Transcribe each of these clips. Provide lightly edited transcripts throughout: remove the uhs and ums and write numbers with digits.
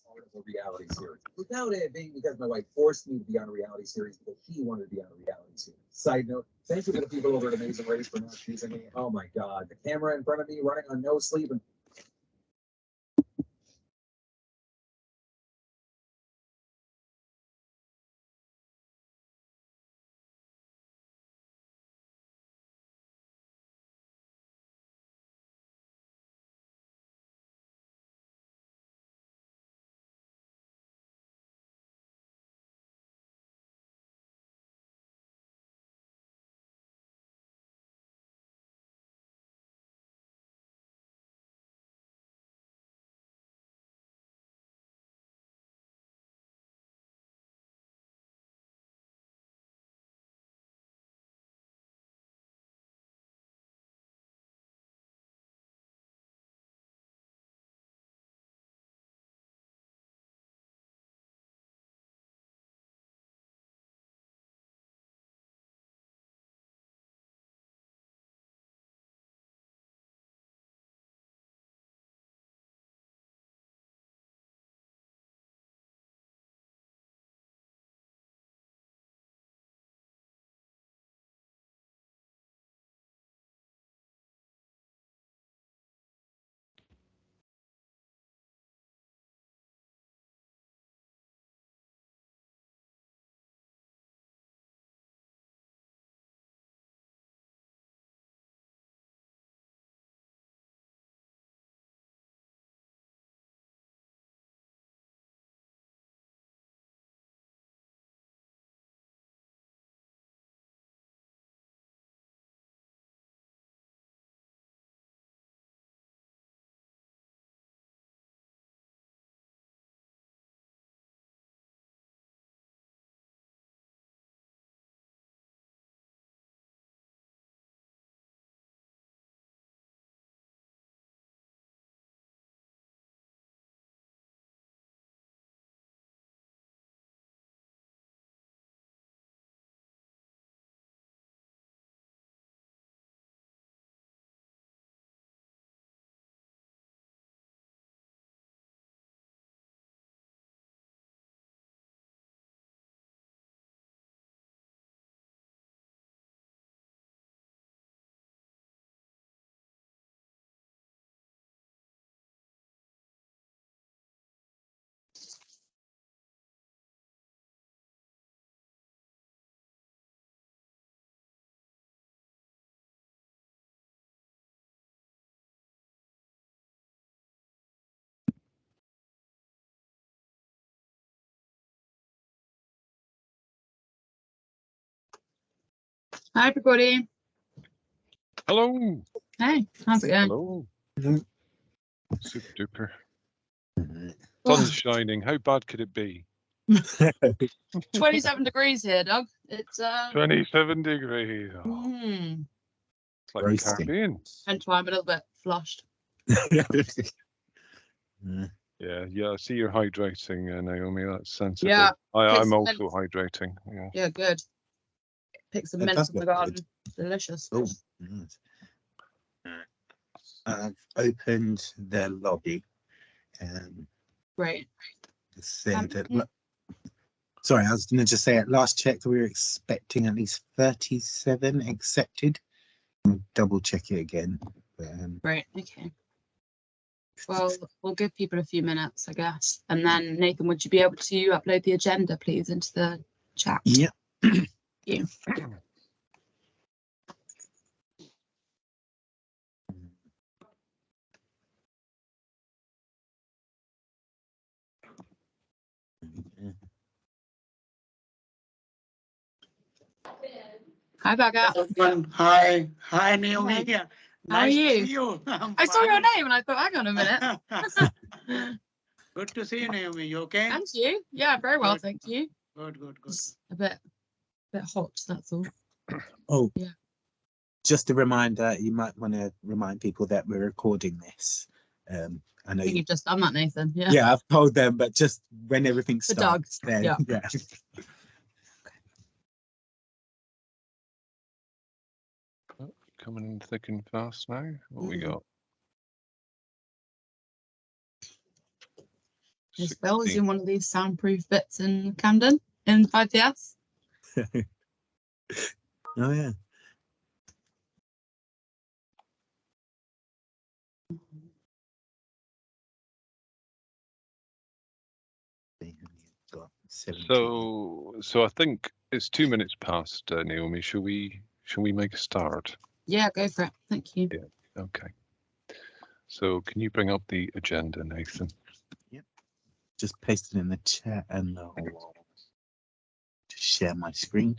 part of a reality series without it being because my wife forced me to be on a reality series because she wanted to be on a reality series. Side note, thank you to the people over at Amazing Race for not choosing me. Oh my God, the camera in front of me running on no sleep and Hi, everybody. Hello. Hey, how's it going? Hello. Super duper. Sun's shining. How bad could it be? 27 degrees here, Doug. It's 27 degrees. Oh, it's like the Caribbean. hence why I'm a little bit flushed. Yeah. I see you're hydrating, Naomi. That's sensible. Yeah. I'm also hydrating. Yeah, good. Pick some mint from the garden. Delicious. Oh, nice. I've opened the lobby. Great. Sorry, I was going to just say at last check we were expecting at least 37 accepted. I'll double check it again. Great. Okay. Well, we'll give people a few minutes, I guess. And then, Nathan, would you be able to upload the agenda, please, into the chat? Yeah. Thank you. Hi, Becca. Hi, Naomi. Hi. Nice How are you? to see you. I saw your name and I thought, hang on a minute. Good to see you, Naomi. You okay? And you? Yeah, very well, thank you. Good. It's a bit hot, that's all. Oh, yeah. Just a reminder, you might want to remind people that we're recording this. I know you've just done that, Nathan. Yeah. Yeah, I've told them, but just when everything starts, then yeah. Coming in thick and fast now. What we got? Is Bill is in one of these soundproof bits in Camden in 5PS? Oh yeah. So I think it's 2 minutes past, Naomi. Shall we make a start? Yeah, go for it. Thank you. Yeah. Okay. So can you bring up the agenda, Nathan? Just paste it in the chat and I'll just share my screen.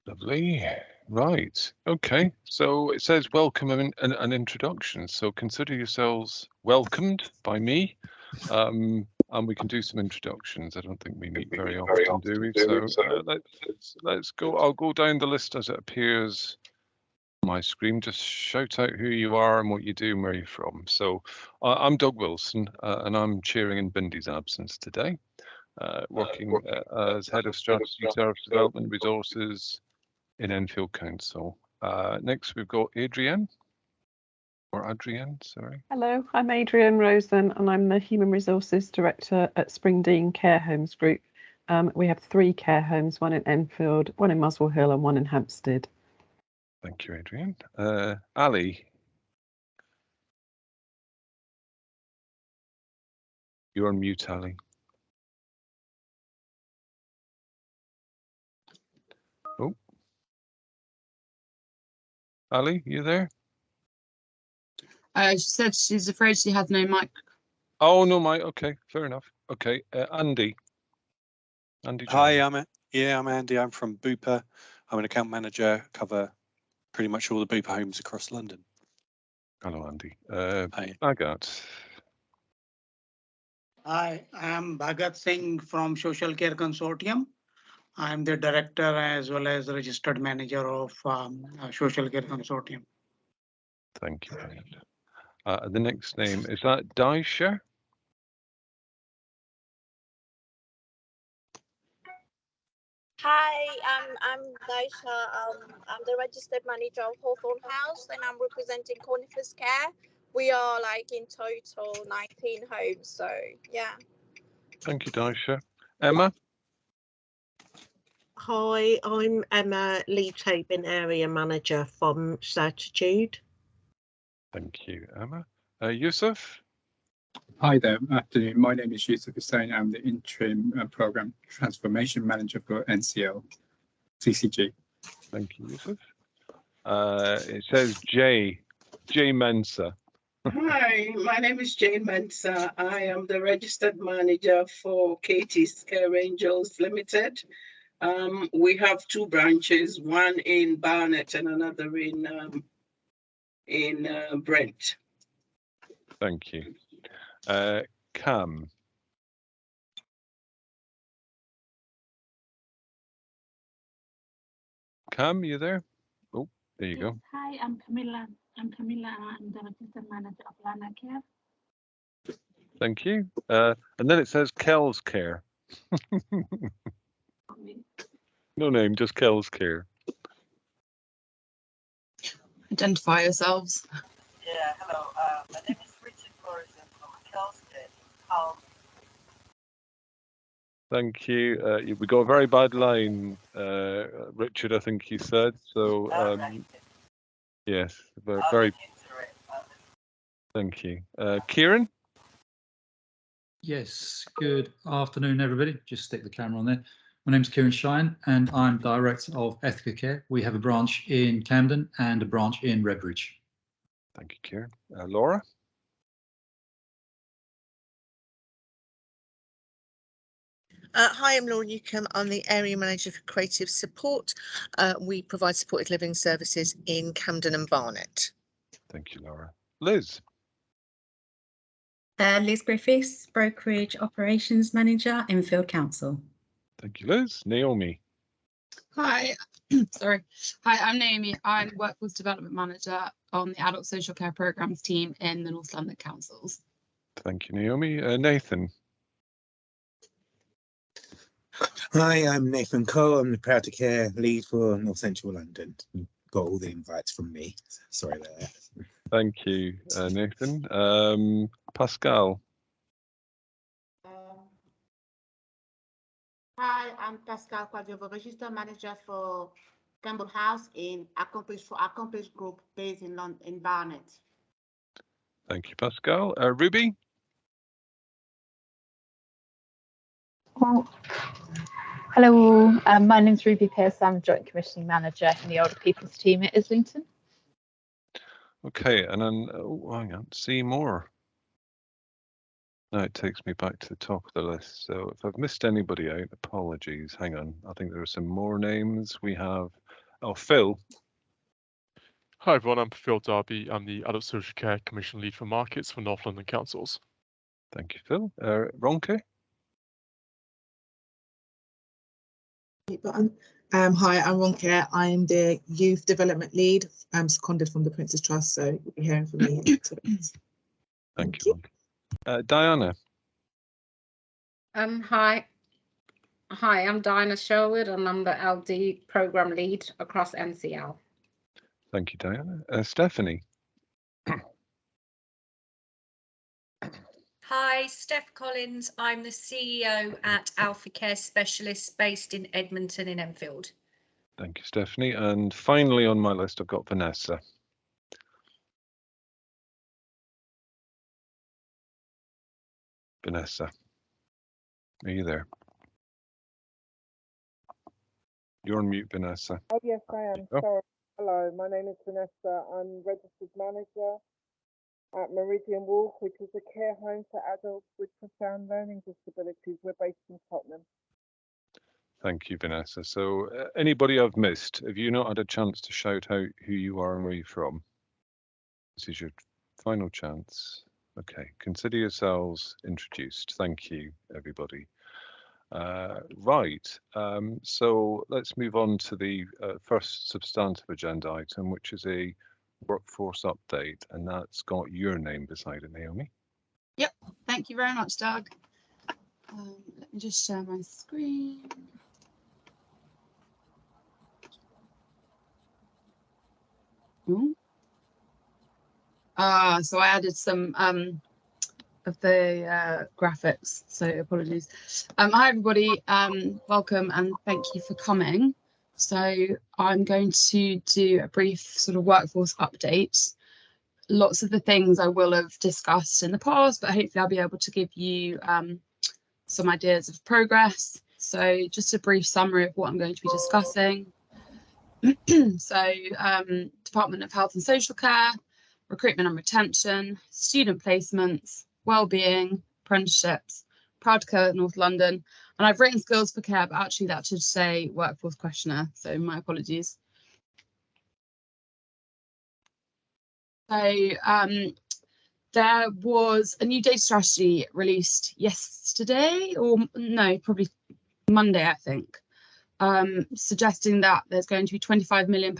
Lovely. Right. Okay. So it says welcome and an introduction. So consider yourselves welcomed by me. And we can do some introductions. I don't think we meet very often, do we? So let's go. I'll go down the list as it appears on my screen. Just shout out who you are and what you do and where you're from. So I'm Doug Wilson, and I'm chairing in Bindy's absence today, working as Head of Strategy, Service Development, Resources in Enfield Council. Next, we've got Adrienne. Or Adrienne, sorry. Hello, I'm Adrienne Rosen and I'm the Human Resources Director at Springdean Care Homes Group. We have 3 care homes, one in Enfield, one in Muswell Hill and one in Hampstead. Thank you, Adrienne. Ali. You're on mute, Ali. Oh. Ali, you there? She said she's afraid she has no mic. Oh, no, Mike. Okay, fair enough. Okay, Andy. Andy. Hi, I'm Andy. I'm from Bupa. I'm an account manager, cover pretty much all the Bupa homes across London. Hello, Andy. Hi. Bhagat. Hi, I'm Bhagat Singh from Social Care Consortium. I'm the director as well as registered manager of Social Care Consortium. Thank you, Bhagat. The next name, is that Daisha? Hi, I'm Daisha. I'm the registered manager of Hawthorne House and I'm representing Conifers Care. We are like in total 19 homes, so yeah. Thank you, Daisha. Emma? Hi, I'm Emma Lee-Tobin, Area Manager from Certitude. Thank you, Emma. Yusuf? Hi there, afternoon. My name is Yusuf Hussain. I'm the Interim Programme Transformation Manager for NCL CCG. Thank you, Yusuf. It says Jay Mensa. Hi, my name is Jane Mensa. I am the registered manager for Katie's Care Angels Limited. We have 2 branches, one in Barnet and another in Brent. Thank you. Cam. Cam, you there? Oh, there you go. Hi, I'm Camilla. I'm the registered manager of Lana Care. Thank you. And then it says Kel's Care. No name, just Kel's Care. Identify yourselves. Yeah, hello. My name is Richard Morrison from Kel's Care. Thank you. We got a very bad line, Richard, I think you said. So, Right. yes, very. Thank you. Kieran? Yes, good afternoon, everybody. Just stick the camera on there. My name's Kieran Shine, and I'm Director of Ethica Care. We have a branch in Camden and a branch in Redbridge. Thank you, Kieran. Laura? Hi, I'm Laura Newcomb. I'm the Area Manager for Creative Support. We provide supported living services in Camden and Barnet. Thank you, Laura. Liz? Liz Griffiths, Brokerage Operations Manager, Enfield Council. Thank you, Liz. Naomi? Hi, sorry. Hi, I'm Naomi. I'm Workforce Development Manager on the Adult Social Care Programmes team in the North London Councils. Thank you, Naomi. Nathan? Hi, I'm Nathan Cole. I'm the Proud to Care lead for North Central London. You got all the invites from me. Sorry about that. Thank you, Nathan. Pascal. Hi, I'm Pascal Quadrovo, Register Manager for Campbell House in Accomplished Group based in London, in Barnet. Thank you, Pascal. Ruby. Hello, my name's Ruby Pearce. I'm Joint Commissioning Manager in the Older People's team at Islington. Okay, and then hang on, see more. Now it takes me back to the top of the list. So if I've missed anybody out, apologies. Hang on, I think there are some more names. We have, Phil. Hi everyone, I'm Phil Darby. I'm the Adult Social Care Commission Lead for Markets for North London Councils. Thank you, Phil. Ronke. Hi, I'm Ronke. I'm the Youth Development Lead. I'm seconded from the Prince's Trust, so you'll be hearing from me. Thank you. Diana. Hi, I'm Diana Sherwood, and I'm the LD Program Lead across NCL. Thank you, Diana. Stephanie. Hi, Steph Collins. I'm the CEO at Alpha Care Specialists based in Edmonton in Enfield. Thank you, Stephanie. And finally on my list, I've got Vanessa. Vanessa, are you there? You're on mute, Vanessa. Oh, yes, I am. Oh. Sorry. Hello, my name is Vanessa. I'm registered manager at Meridian Walk, which is a care home for adults with profound learning disabilities. We're based in Tottenham. Thank you, Vanessa. So anybody I've missed, have you not had a chance to shout out who you are and where you're from? This is your final chance. Okay, consider yourselves introduced. Thank you, everybody. Right, so let's move on to the first substantive agenda item, which is a workforce update, and that's got your name beside it, Naomi. Yep, thank you very much, Doug. Let me just share my screen. So I added some of the graphics, so apologies. Hi everybody, welcome and thank you for coming. So I'm going to do a brief sort of workforce update. Lots of the things I will have discussed in the past, but hopefully I'll be able to give you some ideas of progress. So just a brief summary of what I'm going to be discussing. So Department of Health and Social Care, recruitment and retention, student placements, wellbeing, apprenticeships, Proud to Care North London, and I've written skills for care, but actually that should say workforce questionnaire, so my apologies. So there was a new data strategy released yesterday, or no, probably Monday, I think, suggesting that there's going to be £25 million,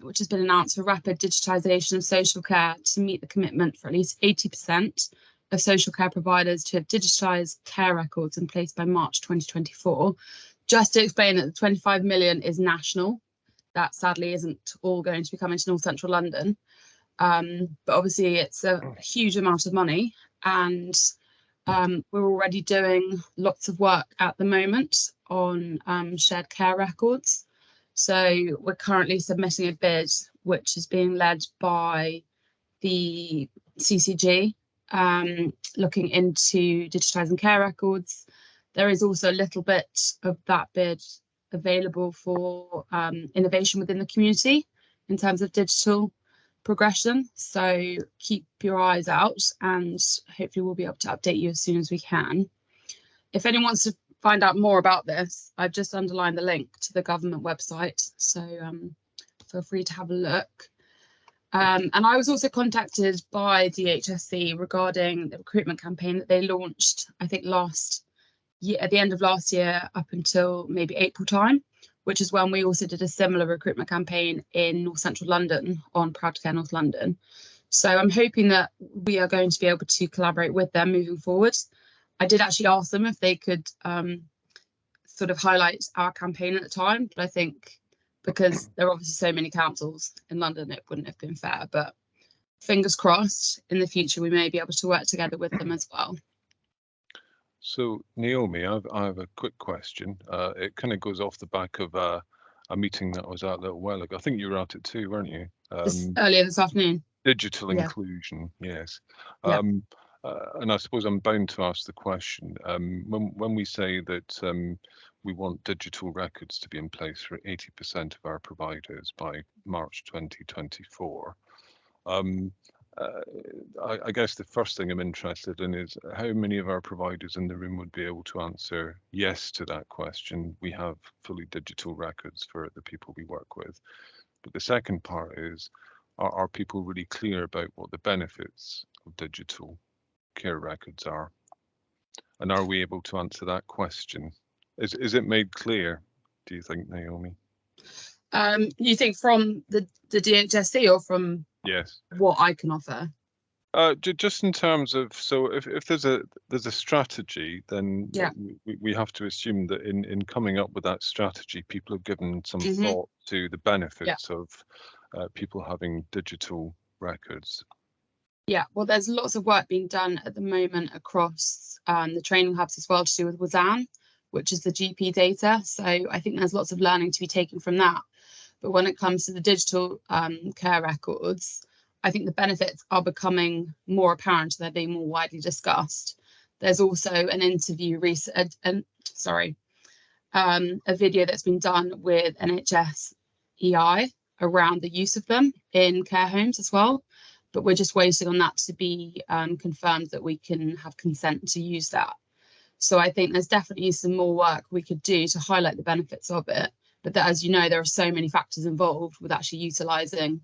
which has been announced for rapid digitisation of social care to meet the commitment for at least 80% of social care providers to have digitised care records in place by March 2024. Just to explain that the 25 million is national. That sadly isn't all going to be coming to North Central London. But obviously it's a huge amount of money, and we're already doing lots of work at the moment on shared care records. So we're currently submitting a bid which is being led by the CCG, looking into digitising care records. There is also a little bit of that bid available for innovation within the community in terms of digital progression. So keep your eyes out, and hopefully we'll be able to update you as soon as we can. If anyone wants to find out more about this, I've just underlined the link to the government website, so feel free to have a look. And I was also contacted by DHSC regarding the recruitment campaign that they launched, I think last year, at the end of last year, up until maybe April time, which is when we also did a similar recruitment campaign in North Central London on Proud to Care North London. So I'm hoping that we are going to be able to collaborate with them moving forward. I did actually ask them if they could sort of highlight our campaign at the time, but I think because there are obviously so many councils in London, it wouldn't have been fair. But fingers crossed, in the future, we may be able to work together with them as well. So Naomi, I have a quick question. It kind of goes off the back of a meeting that I was at a little while ago. I think you were at it too, weren't you? Earlier this afternoon. Digital Yeah. inclusion, yes. Yeah. And I suppose I'm bound to ask the question. When we say that we want digital records to be in place for 80% of our providers by March 2024, I guess the first thing I'm interested in is how many of our providers in the room would be able to answer yes to that question. We have fully digital records for the people we work with. But the second part is, are people really clear about what the benefits of digital care records are? And are we able to answer that question? Is it made clear, do you think, Naomi? You think from the DHSC or from Yes. what I can offer? Just in terms of, so if there's a strategy, then Yeah. we have to assume that in coming up with that strategy, people have given some thought to the benefits of people having digital records. Yeah, well, there's lots of work being done at the moment across the training hubs as well to do with WASAN, which is the GP data. So I think there's lots of learning to be taken from that. But when it comes to the digital care records, I think the benefits are becoming more apparent. They're being more widely discussed. There's also an interview a video that's been done with NHS EI around the use of them in care homes as well. But we're just waiting on that to be confirmed that we can have consent to use that. So I think there's definitely some more work we could do to highlight the benefits of it. But that, as you know, there are so many factors involved with actually utilising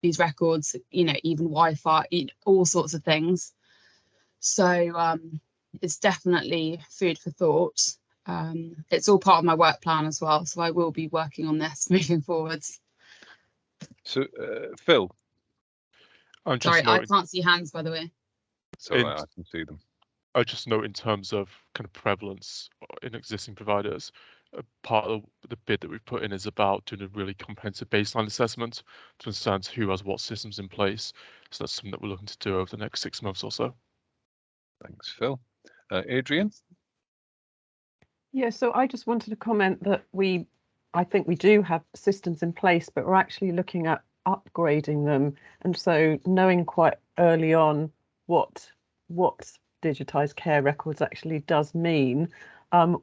these records, you know, even Wi-Fi, all sorts of things. So it's definitely food for thought. It's all part of my work plan as well. So I will be working on this moving forwards. So Phil. Sorry, I can't see hands, by the way. It's all right, I can see them. I just note in terms of kind of prevalence in existing providers, part of the bid that we've put in is about doing a really comprehensive baseline assessment to understand who has what systems in place. So that's something that we're looking to do over the next 6 months or so. Thanks, Phil. Adrian? Yeah, so I just wanted to comment that I think we do have systems in place, but we're actually looking at upgrading them. And so knowing quite early on what digitised care records actually does mean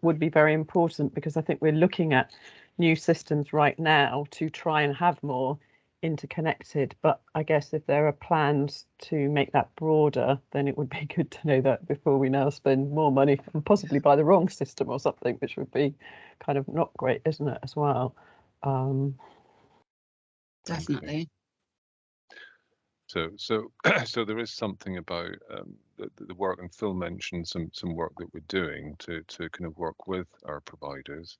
would be very important, because I think we're looking at new systems right now to try and have more interconnected. But I guess if there are plans to make that broader, then it would be good to know that before we now spend more money and possibly buy the wrong system or something, which would be kind of not great, isn't it, as well? Definitely. So there is something about the work, and Phil mentioned some work that we're doing to kind of work with our providers.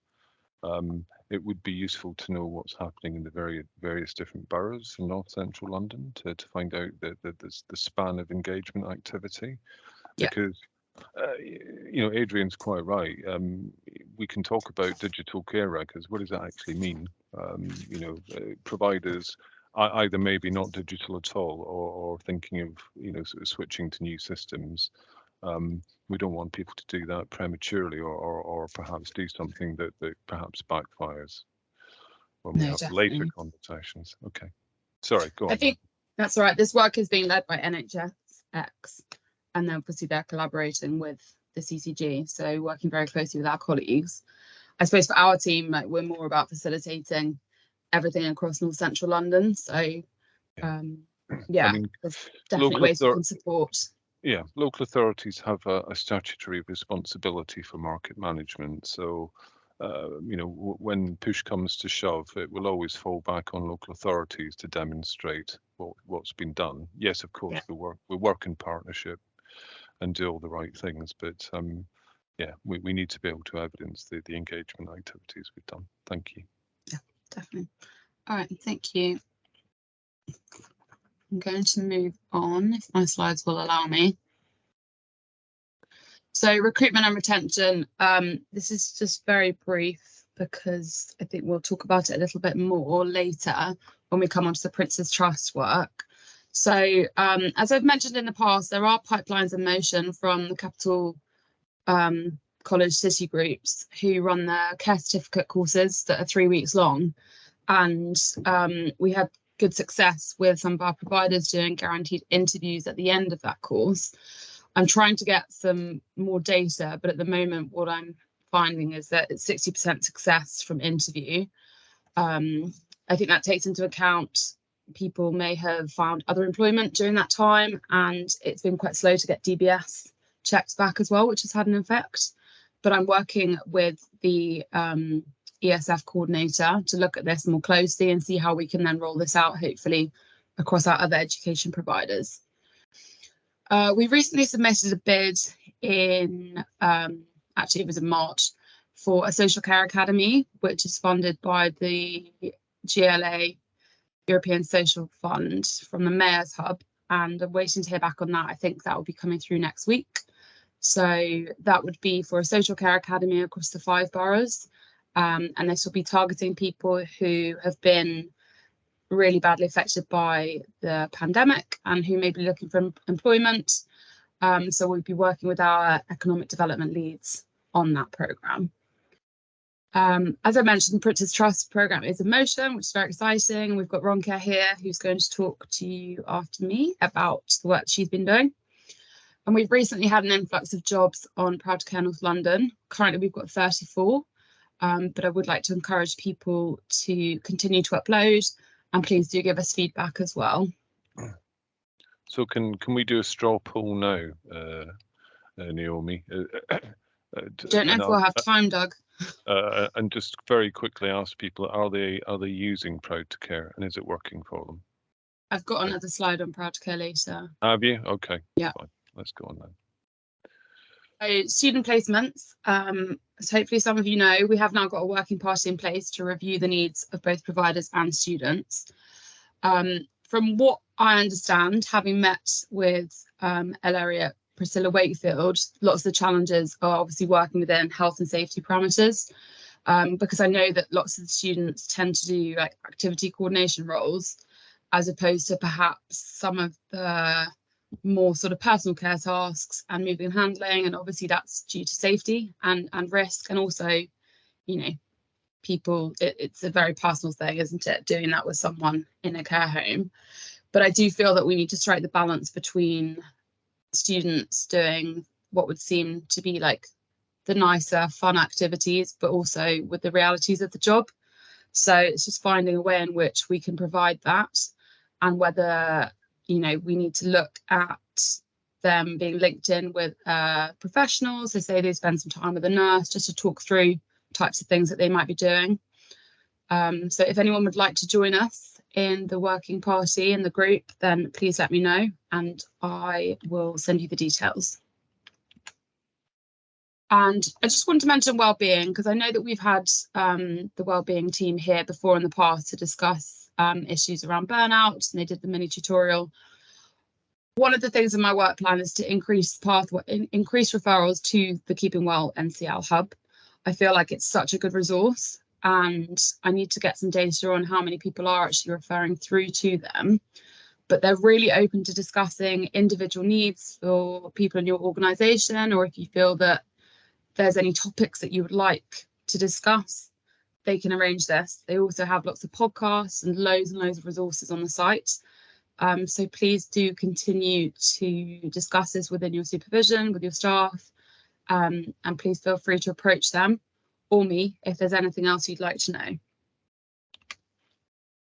It would be useful to know what's happening in the various different boroughs in North Central London to find out the span of engagement activity, because you know, Adrian's quite right. We can talk about digital care records. What does that actually mean? You know, providers either maybe not digital at all, or thinking of, you know, sort of switching to new systems. We don't want people to do that prematurely, or perhaps do something that perhaps backfires when we have later conversations. Okay, sorry, go on. I think that's all right. This work is being led by NHSX, and then obviously they're collaborating with the CCG, so working very closely with our colleagues. I suppose for our team, like, we're more about facilitating everything across North Central London. So yeah, I mean, there's definitely ways we can support. Yeah, local authorities have a statutory responsibility for market management. So, you know, when push comes to shove, it will always fall back on local authorities to demonstrate what's been done. Yes, of course, we work in partnership and do all the right things, but yeah, we need to be able to evidence the engagement activities we've done. Thank you. Yeah, definitely. All right, thank you. I'm going to move on, if my slides will allow me. So recruitment and retention, this is just very brief because I think we'll talk about it a little bit more later when we come onto the Prince's Trust work. So as I've mentioned in the past, there are pipelines in motion from the Capital College City groups who run their care certificate courses that are 3 weeks long. And we had good success with some of our providers doing guaranteed interviews at the end of that course. I'm trying to get some more data, but at the moment, what I'm finding is that it's 60% success from interview. I think that takes into account people may have found other employment during that time, and it's been quite slow to get DBS checks back as well, which has had an effect. But I'm working with the ESF coordinator to look at this more closely and see how we can then roll this out, hopefully, across our other education providers. We recently submitted a bid in, actually it was in March, for a social care academy, which is funded by the GLA European Social Fund from the Mayor's Hub, and I'm waiting to hear back on that. I think that will be coming through next week. So that would be for a social care academy across the 5 boroughs, and this will be targeting people who have been really badly affected by the pandemic and who may be looking for employment. So we'll be working with our economic development leads on that programme. As I mentioned, the Prince's Trust programme is in motion, which is very exciting. We've got Ronke here, who's going to talk to you after me about the work she's been doing. And we've recently had an influx of jobs on Proud to Care North London. Currently, we've got 34, but I would like to encourage people to continue to upload, and please do give us feedback as well. So can we do a straw poll now, Naomi? Don't know if we'll have time, Doug. And just very quickly ask people: are they using Proud to Care, and is it working for them? I've got another slide on Proud to Care later. Have you? Okay. Yeah. Fine. Let's go on then. So student placements. As hopefully some of you know, we have now got a working party in place to review the needs of both providers and students. From what I understand, having met with Elleria Priscilla Wakefield, lots of the challenges are obviously working within health and safety parameters, because I know that lots of the students tend to do like activity coordination roles, as opposed to perhaps some of the more sort of personal care tasks and moving and handling, and obviously that's due to safety and risk, and also, you know, people, it's a very personal thing, isn't it, doing that with someone in a care home. But I do feel that we need to strike the balance between students doing what would seem to be like the nicer fun activities, but also with the realities of the job. So it's just finding a way in which we can provide that, and whether, you know, we need to look at them being linked in with professionals. So say they spend some time with a nurse just to talk through types of things that they might be doing. So if anyone would like to join us in the working party in the group, then please let me know and I will send you the details. And I just want to mention wellbeing, because I know that we've had the wellbeing team here before in the past to discuss issues around burnout, and they did the mini tutorial. One of the things in my work plan is to increase referrals to the Keeping Well NCL hub. I feel like it's such a good resource, and I need to get some data on how many people are actually referring through to them. But they're really open to discussing individual needs for people in your organisation, or if you feel that there's any topics that you would like to discuss, they can arrange this. They also have lots of podcasts and loads of resources on the site. So please do continue to discuss this within your supervision, with your staff, and please feel free to approach them or me if there's anything else you'd like to know.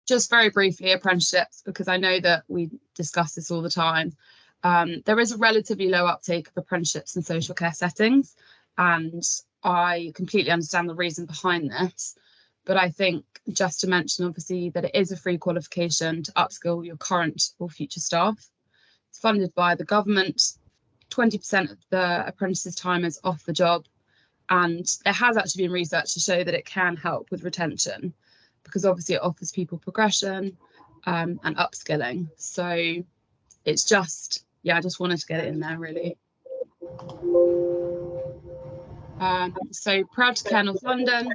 Just very briefly, apprenticeships, because I know that we discuss this all the time. There is a relatively low uptake of apprenticeships in social care settings, and I completely understand the reason behind this. But I think just to mention, obviously, that it is a free qualification to upskill your current or future staff. It's funded by the government. 20% of the apprentices' time is off the job. And there has actually been research to show that it can help with retention, because obviously it offers people progression and upskilling. So it's just, yeah, I just wanted to get it in there, really. So proud to care North London.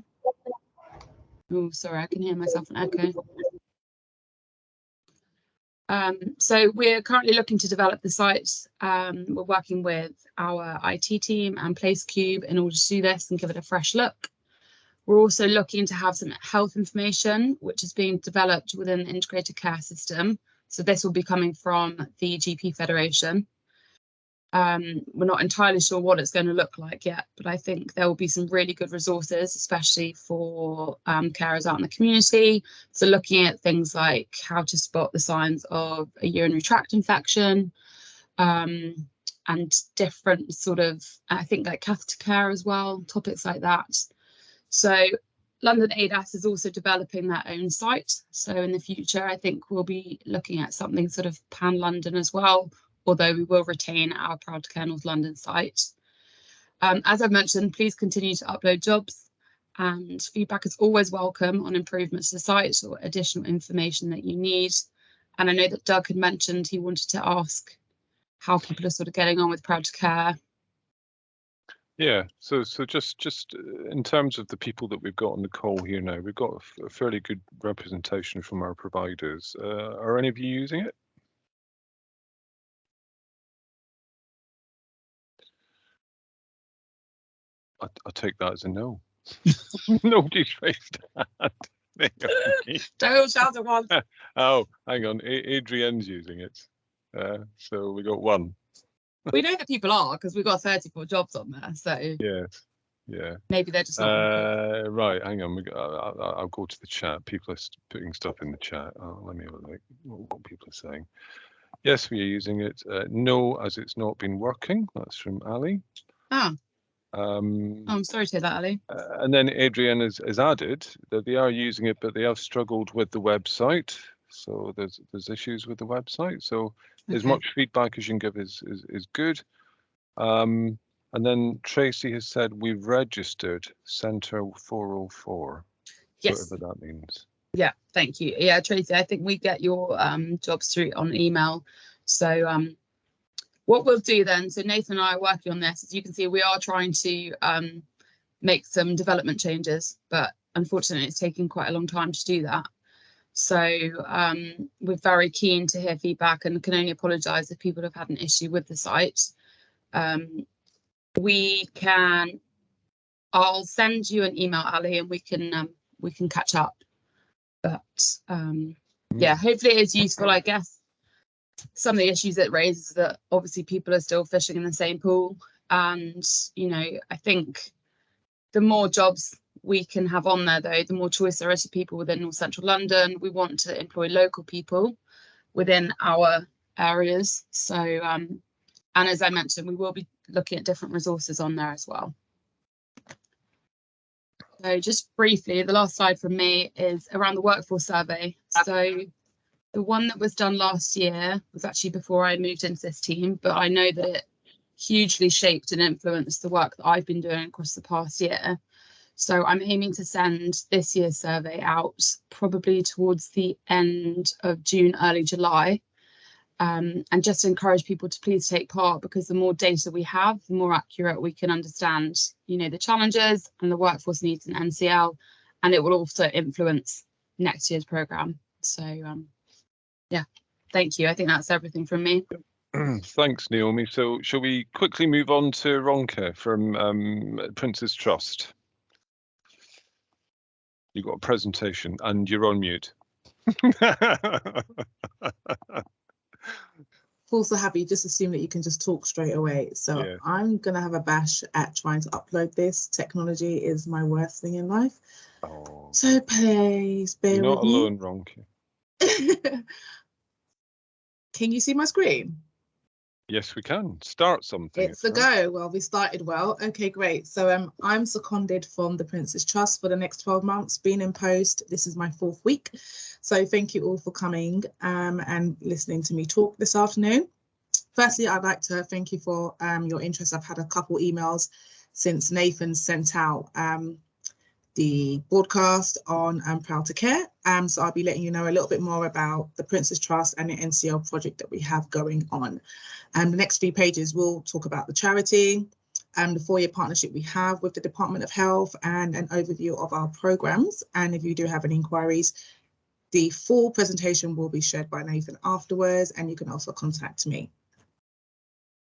Oh, sorry, I can hear myself an echo. So we're currently looking to develop the site. We're working with our IT team and PlaceCube in order to do this and give it a fresh look. We're also looking to have some health information, which is being developed within the integrated care system. So this will be coming from the GP Federation. We're not entirely sure what it's going to look like yet, but I think there will be some really good resources, especially for carers out in the community. So looking at things like how to spot the signs of a urinary tract infection, and different sort of, I think, like catheter care as well, topics like that. So London ADAS is also developing their own site. So in the future, I think we'll be looking at something sort of pan-London as well, although we will retain our Proud to Care North London site. As I've mentioned, please continue to upload jobs, and feedback is always welcome on improvements to the site or additional information that you need. And I know that Doug had mentioned he wanted to ask how people are sort of getting on with Proud to Care. Yeah, so just in terms of the people that we've got on the call here now, we've got a fairly good representation from our providers. Are any of you using it? I take that as a no. Nobody's raised a hand. Don't shout at once. Oh, hang on. Adrienne's using it. So we got one. We know that people are, because we've got 34 jobs on there. So Yes. Yeah. Maybe they're just not. Right. Hang on. I'll go to the chat. People are putting stuff in the chat. Let me have a look what people are saying. Yes, we are using it. No, as it's not been working. That's from Ali. I'm sorry to hear that, Ali. And then Adrienne has added that they are using it, but they have struggled with the website. So there's issues with the website. So as much feedback as you can give is good. And then Tracy has said we've registered Centre 404. Yes. Whatever that means. Yeah, thank you. Yeah, Tracy, I think we get your jobs through on email. So what we'll do then, so Nathan and I are working on this. As you can see, we are trying to make some development changes, but unfortunately it's taking quite a long time to do that. So we're very keen to hear feedback and can only apologise if people have had an issue with the site. I'll send you an email, Ali, and we can catch up. But yeah, hopefully it is useful, I guess. Some of the issues it raises is that obviously people are still fishing in the same pool, and you know, I think the more jobs we can have on there, though, the more choice there is for people within North Central London. We want to employ local people within our areas. So and as I mentioned, we will be looking at different resources on there as well. So just briefly, the last slide from me is around the workforce survey. So the one that was done last year was actually before I moved into this team, but I know that it hugely shaped and influenced the work that I've been doing across the past year. So I'm aiming to send this year's survey out probably towards the end of June, early July, and just to encourage people to please take part, because the more data we have, the more accurate we can understand, you know, the challenges and the workforce needs in NCL, and it will also influence next year's programme. So yeah, thank you. I think that's everything from me. Thanks, Naomi. So shall we quickly move on to Ronke from Prince's Trust? You've got a presentation and you're on mute. Also happy, just assume that you can just talk straight away. So yeah. I'm going to have a bash at trying to upload this. Technology is my worst thing in life. Oh. So please bear with me. You're not alone, Ronke. Can you see my screen? Yes, we can. Start something. It's a go. Well, we started well. Okay, great. So I'm seconded from the Prince's Trust for the next 12 months, being in post. This is my 4th week. So thank you all for coming and listening to me talk this afternoon. Firstly, I'd like to thank you for your interest. I've had a couple emails since Nathan sent out the broadcast on Proud to Care. So I'll be letting you know a little bit more about the Prince's Trust and the NCL project that we have going on. And the next few pages will talk about the charity, the 4-year partnership we have with the Department of Health, and an overview of our programs. And if you do have any inquiries, the full presentation will be shared by Nathan afterwards, and you can also contact me.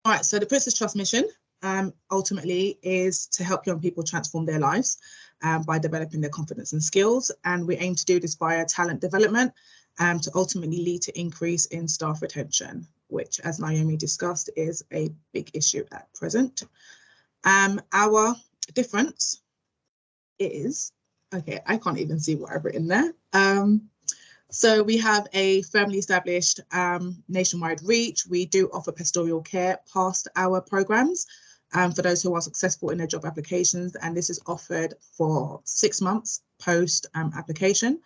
All right, so the Prince's Trust mission ultimately is to help young people transform their lives by developing their confidence and skills. And we aim to do this via talent development to ultimately lead to increase in staff retention, which, as Naomi discussed, is a big issue at present. Our difference is, okay, I can't even see what I've written there. So we have a firmly established nationwide reach. We do offer pastoral care past our programs for those who are successful in their job applications, and this is offered for 6 months post application.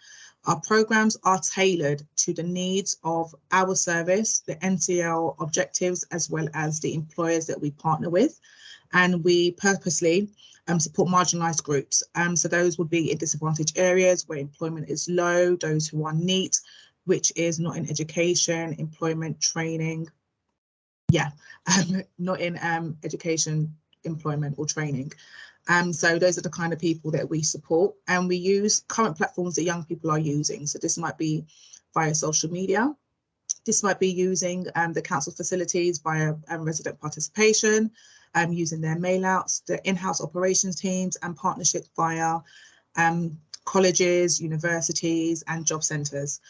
Our programs are tailored to the needs of our service, the NCL objectives, as well as the employers that we partner with. And we purposely support marginalised groups. So those would be in disadvantaged areas where employment is low, those who are NEET, which is not in education, employment, training. Yeah, not in education, employment or training. So those are the kind of people that we support, and we use current platforms that young people are using. So this might be via social media. This might be using the council facilities via resident participation, using their mail outs, the in-house operations teams, and partnerships via colleges, universities, and job centres.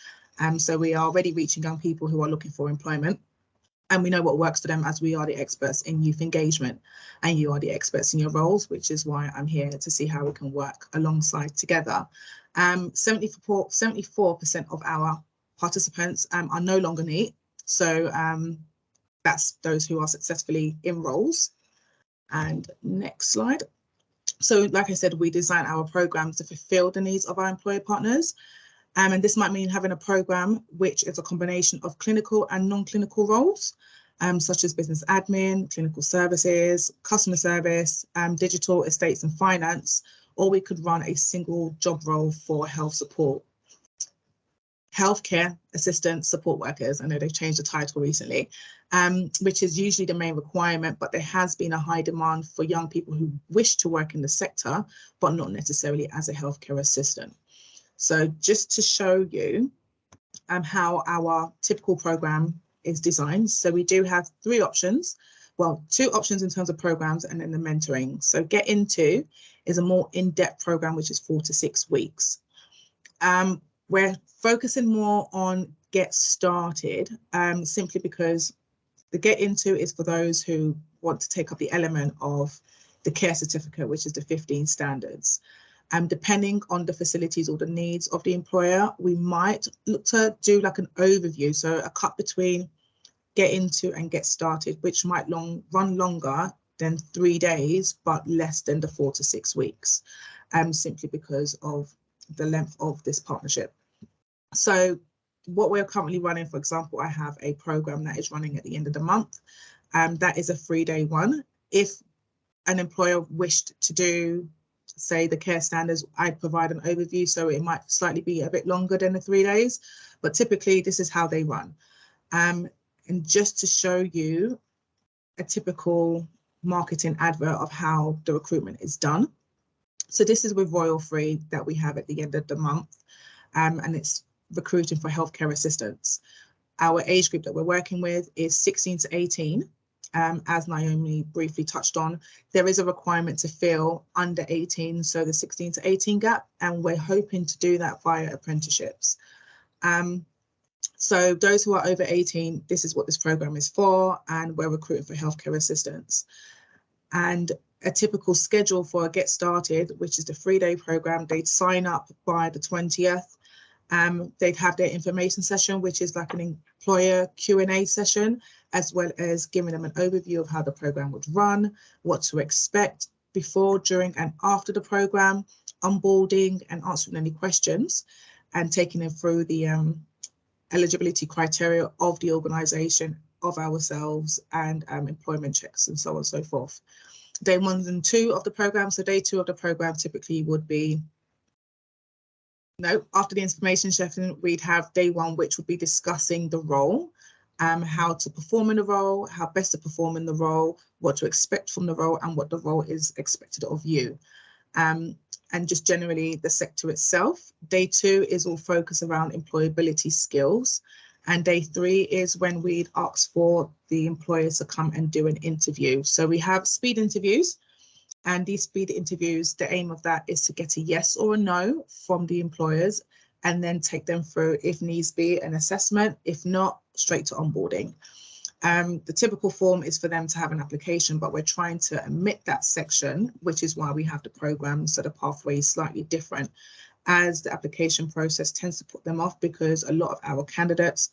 So we are already reaching young people who are looking for employment, and we know what works for them, as we are the experts in youth engagement, and you are the experts in your roles, which is why I'm here to see how we can work alongside together. 74% of our participants are no longer NEET, so that's those who are successfully in roles. And next slide. So like I said, we design our programs to fulfill the needs of our employer partners. And this might mean having a program which is a combination of clinical and non-clinical roles, such as business admin, clinical services, customer service, digital, estates and finance, or we could run a single job role for health support. Healthcare assistant support workers, I know they've changed the title recently, which is usually the main requirement, but there has been a high demand for young people who wish to work in the sector, but not necessarily as a healthcare assistant. So just to show you how our typical program is designed. So we do have 3 options, well, 2 options in terms of programs, and then the mentoring. So Get Into is a more in-depth program, which is 4 to 6 weeks. We're focusing more on Get Started, simply because the Get Into is for those who want to take up the element of the care certificate, which is the 15 standards. Depending on the facilities or the needs of the employer, we might look to do like an overview, so a cut between Get Into and Get Started, which might run longer than 3 days, but less than the 4 to 6 weeks, simply because of the length of this partnership. So what we're currently running, for example, I have a program that is running at the end of the month. That is a 3-day one. If an employer wished to do, say, the care standards, I'd provide an overview, so it might slightly be a bit longer than the 3 days, but typically this is how they run. And just to show you a typical marketing advert of how the recruitment is done. So this is with Royal Free that we have at the end of the month, and it's recruiting for healthcare assistants. Our age group that we're working with is 16 to 18. As Naomi briefly touched on, there is a requirement to fill under 18, so the 16 to 18 gap, and we're hoping to do that via apprenticeships. So those who are over 18, this is what this program is for, and we're recruiting for healthcare assistants. And a typical schedule for a Get Started, which is the 3-day program, they'd sign up by the 20th. They'd have their information session, which is like an employer Q&A session, as well as giving them an overview of how the program would run, what to expect before, during and after the program, onboarding and answering any questions, and taking them through the eligibility criteria of the organisation, of ourselves, and employment checks and so on and so forth. Day 1 and 2 of the program. So day 2 of the program typically would be, after the information session, we'd have day 1, which would be discussing the role. how to perform in the role, how best to perform in the role, what to expect from the role, and what the role is expected of you. And just generally the sector itself. Day 2 is all focused around employability skills. And day 3 is when we'd ask for the employers to come and do an interview. So we have speed interviews, and these speed interviews, the aim of that is to get a yes or a no from the employers, and then take them through, if needs be, an assessment. If not, straight to onboarding. The typical form is for them to have an application, but we're trying to omit that section, which is why we have the program, so the pathway is slightly different, as the application process tends to put them off, because a lot of our candidates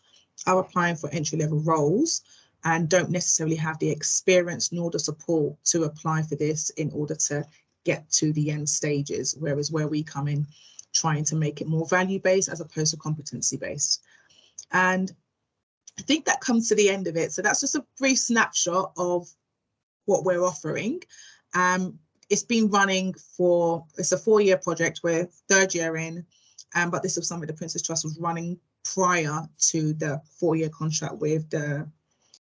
are applying for entry-level roles and don't necessarily have the experience nor the support to apply for this in order to get to the end stages, whereas where we come in, trying to make it more value-based as opposed to competency-based. And I think that comes to the end of it. So that's just a brief snapshot of what we're offering. It's been running it's a 4-year project. We're 3rd year in, but this was something the Prince's Trust was running prior to the 4-year contract with the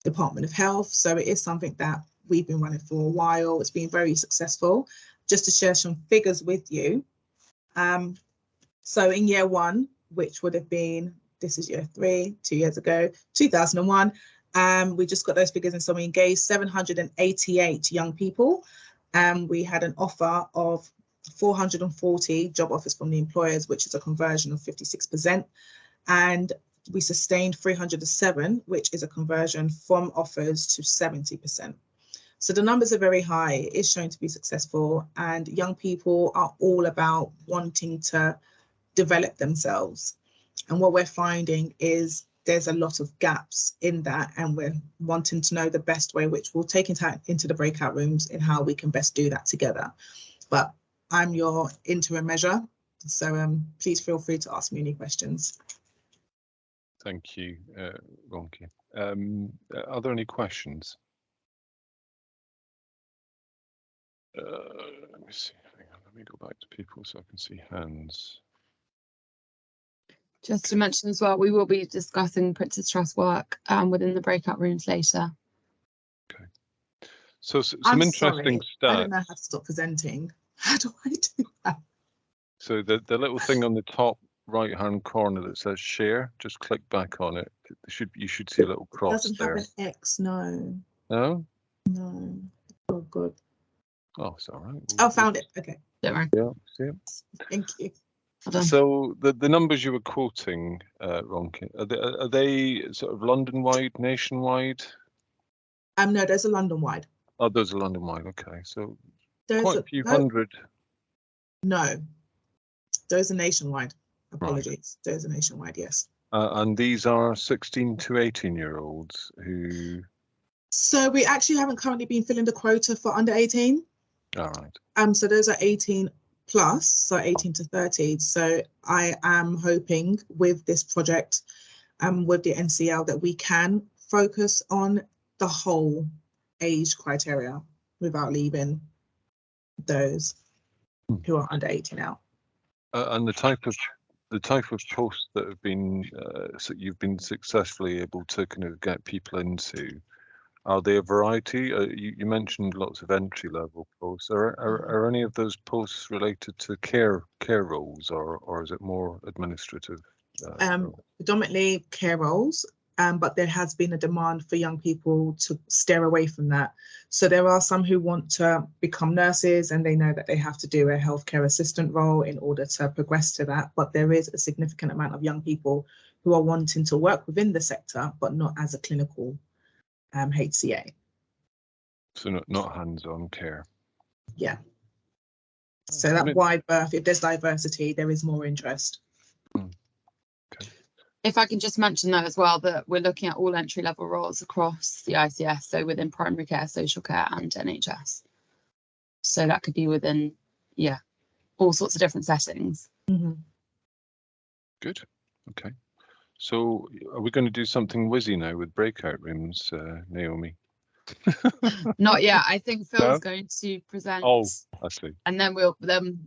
Department of Health. So it is something that we've been running for a while. It's been very successful. Just to share some figures with you. So in year 1, which would have been, this is year 3, 2 years ago, 2001. We just got those figures, and so we engaged 788 young people. We had an offer of 440 job offers from the employers, which is a conversion of 56%. And we sustained 307, which is a conversion from offers to 70%. So the numbers are very high. It is shown to be successful, and young people are all about wanting to develop themselves. And what we're finding is there's a lot of gaps in that, and we're wanting to know the best way, which we'll take into the breakout rooms, in how we can best do that together. But I'm your interim measure, so please feel free to ask me any questions. Thank you, Ronke. Are there any questions? Let me see. Hang on, let me go back to people so I can see hands. Just to mention as well, we will be discussing Prince's Trust work within the breakout rooms later. Okay. So some interesting stats. I don't know how to stop presenting. How do I do that? So the little thing on the top right-hand corner that says share, just click back on it. You should see a little cross Doesn't there. have an X, no. No? No. Oh, good. Oh, it's all right. Oh, found it. Okay. Don't worry. Yeah, see it? Thank you. So the numbers you were quoting, Ronke, are they sort of London-wide, nationwide? No, those are London-wide. Oh, those are London-wide. Okay, so Those quite are, a few no, hundred. No, those are nationwide. Apologies. Right. Those are nationwide, yes. And these are 16 to 18-year-olds who... So we actually haven't currently been filling the quota for under 18. All right. So those are 18 plus, so 18 to 30. So I am hoping with this project, with the NCL, that we can focus on the whole age criteria without leaving those who are under 18 out. And the type of posts that have been you've been successfully able to kind of get people into, are they a variety? You mentioned lots of entry level posts. Are any of those posts related to care roles, or is it more administrative? Predominantly care roles, but there has been a demand for young people to steer away from that. So there are some who want to become nurses, and they know that they have to do a healthcare assistant role in order to progress to that. But there is a significant amount of young people who are wanting to work within the sector, but not as a clinical HCA. So not hands-on care. Yeah. So that wide berth, if there's diversity, there is more interest. Okay. If I can just mention that as well, that we're looking at all entry level roles across the ICS, so within primary care, social care and NHS. So that could be within, yeah, all sorts of different settings. Mm-hmm. Good. Okay. So are we going to do something whizzy now with breakout rooms, Naomi? Not yet. I think Phil's No? going to present. Oh, I see. And then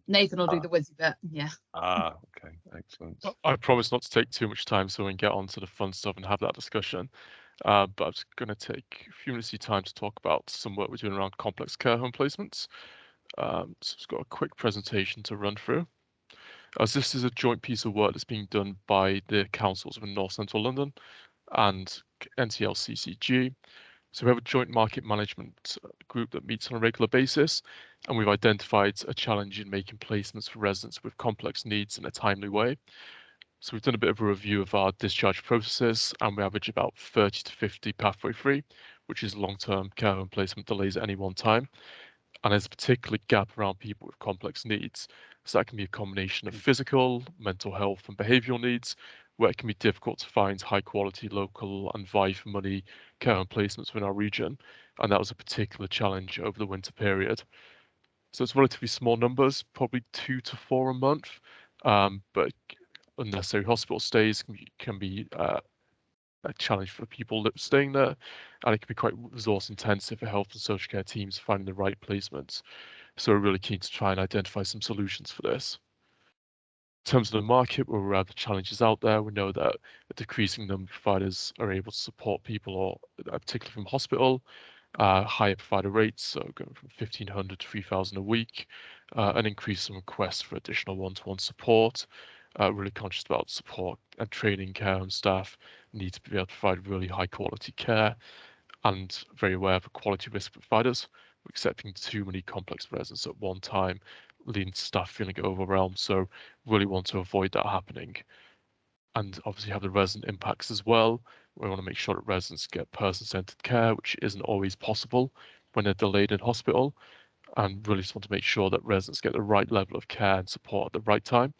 Nathan will do the whizzy bit. Yeah. Ah, okay. Excellent. I promise not to take too much time so we can get on to the fun stuff and have that discussion. but I was going to take a few minutes of your time to talk about some work we're doing around complex care home placements. So I've got a quick presentation to run through. As this is a joint piece of work that's being done by the councils of North Central London and NCL CCG. So we have a joint market management group that meets on a regular basis, and we've identified a challenge in making placements for residents with complex needs in a timely way. So we've done a bit of a review of our discharge processes, and we average about 30 to 50 pathway free, which is long-term care home placement delays at any one time. And there's a particular gap around people with complex needs. So that can be a combination of physical, mental health and behavioural needs, where it can be difficult to find high quality, local and value for money care home placements within our region. And that was a particular challenge over the winter period. So it's relatively small numbers, probably 2 to 4 a month, but unnecessary hospital stays can be a challenge for people staying there, and it can be quite resource intensive for health and social care teams finding the right placements. So we're really keen to try and identify some solutions for this. In terms of the market, we're aware of the challenges out there. We know that a decreasing number of providers are able to support people, or particularly from hospital, higher provider rates, so going from 1,500 to 3,000 a week, an increase in requests for additional one-to-one support. Really conscious about support and training care home staff need to be able to provide really high quality care, and very aware of the quality risk providers. We're accepting too many complex residents at one time, leading to staff feeling overwhelmed. So really want to avoid that happening. And obviously have the resident impacts as well. We want to make sure that residents get person-centered care, which isn't always possible when they're delayed in hospital. And really just want to make sure that residents get the right level of care and support at the right time,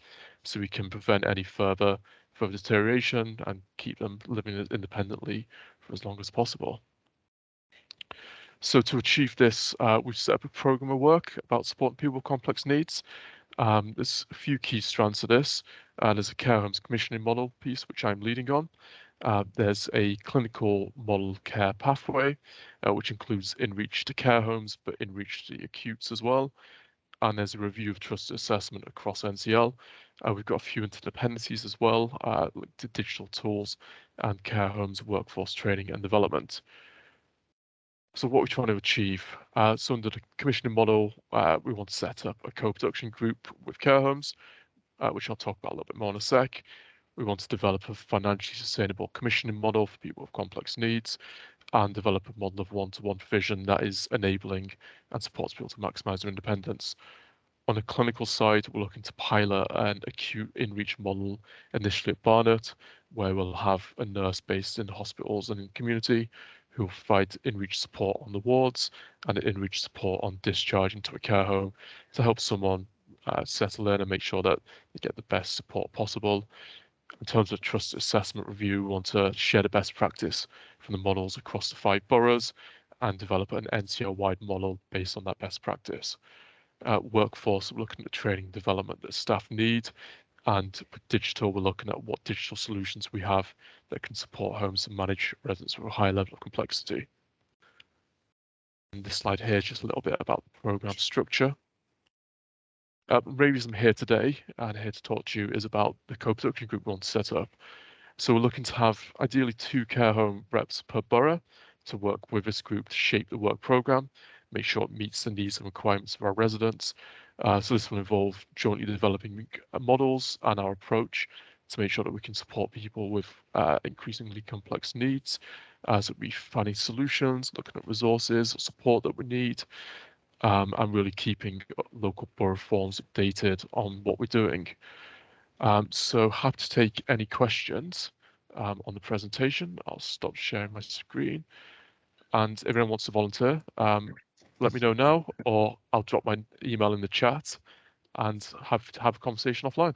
so we can prevent any further deterioration and keep them living independently for as long as possible. So to achieve this, we've set up a program of work about supporting people with complex needs. There's a few key strands to this. There's a care homes commissioning model piece, which I'm leading on. There's a clinical model care pathway, which includes in-reach to care homes, but in-reach to the acutes as well. And there's a review of trust assessment across NCL. We've got a few interdependencies as well, linked to digital tools and care homes workforce training and development. So what we're trying to achieve, so under the commissioning model, we want to set up a co-production group with care homes, which I'll talk about a little bit more in a sec. We want to develop a financially sustainable commissioning model for people with complex needs, and develop a model of one-to-one provision that is enabling and supports people to maximise their independence. On the clinical side, we're looking to pilot an acute in-reach model initially at Barnet, where we'll have a nurse based in hospitals and in community who will provide in-reach support on the wards and in-reach support on discharge into a care home to help someone settle in and make sure that they get the best support possible. In terms of trust assessment review, we want to share the best practice from the models across the 5 boroughs and develop an NCL-wide model based on that best practice. Workforce, we're looking at training and development that staff need, and with digital, we're looking at what digital solutions we have that can support homes and manage residents with a high level of complexity. And this slide here is just a little bit about the programme structure. The reason I'm here today and here to talk to you is about the co-production group we want to set up. So we're looking to have ideally 2 care home reps per borough to work with this group to shape the work programme, make sure it meets the needs and requirements of our residents. So this will involve jointly developing models and our approach to make sure that we can support people with increasingly complex needs. So we're finding solutions, looking at resources, support that we need, and really keeping local borough forms updated on what we're doing. So happy to take any questions on the presentation. I'll stop sharing my screen. And if anyone wants to volunteer, let me know now, or I'll drop my email in the chat and have a conversation offline.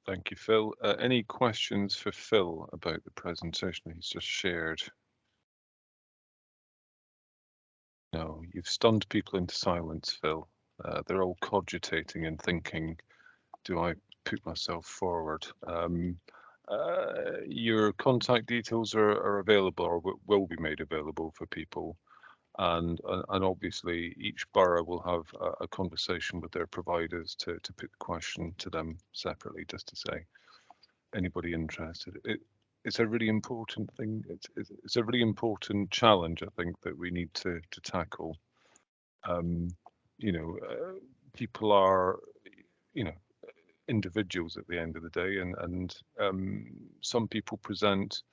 Thank you, Phil. Any questions for Phil about the presentation he's just shared? No, you've stunned people into silence, Phil. They're all cogitating and thinking, do I put myself forward? Your contact details are available, or will be made available for people. And obviously each borough will have a conversation with their providers to put the question to them separately, just to say, anybody interested? it's a really important thing. It's a really important challenge, I think, that we need to tackle. You know, people are, you know, individuals at the end of the day, and some people present,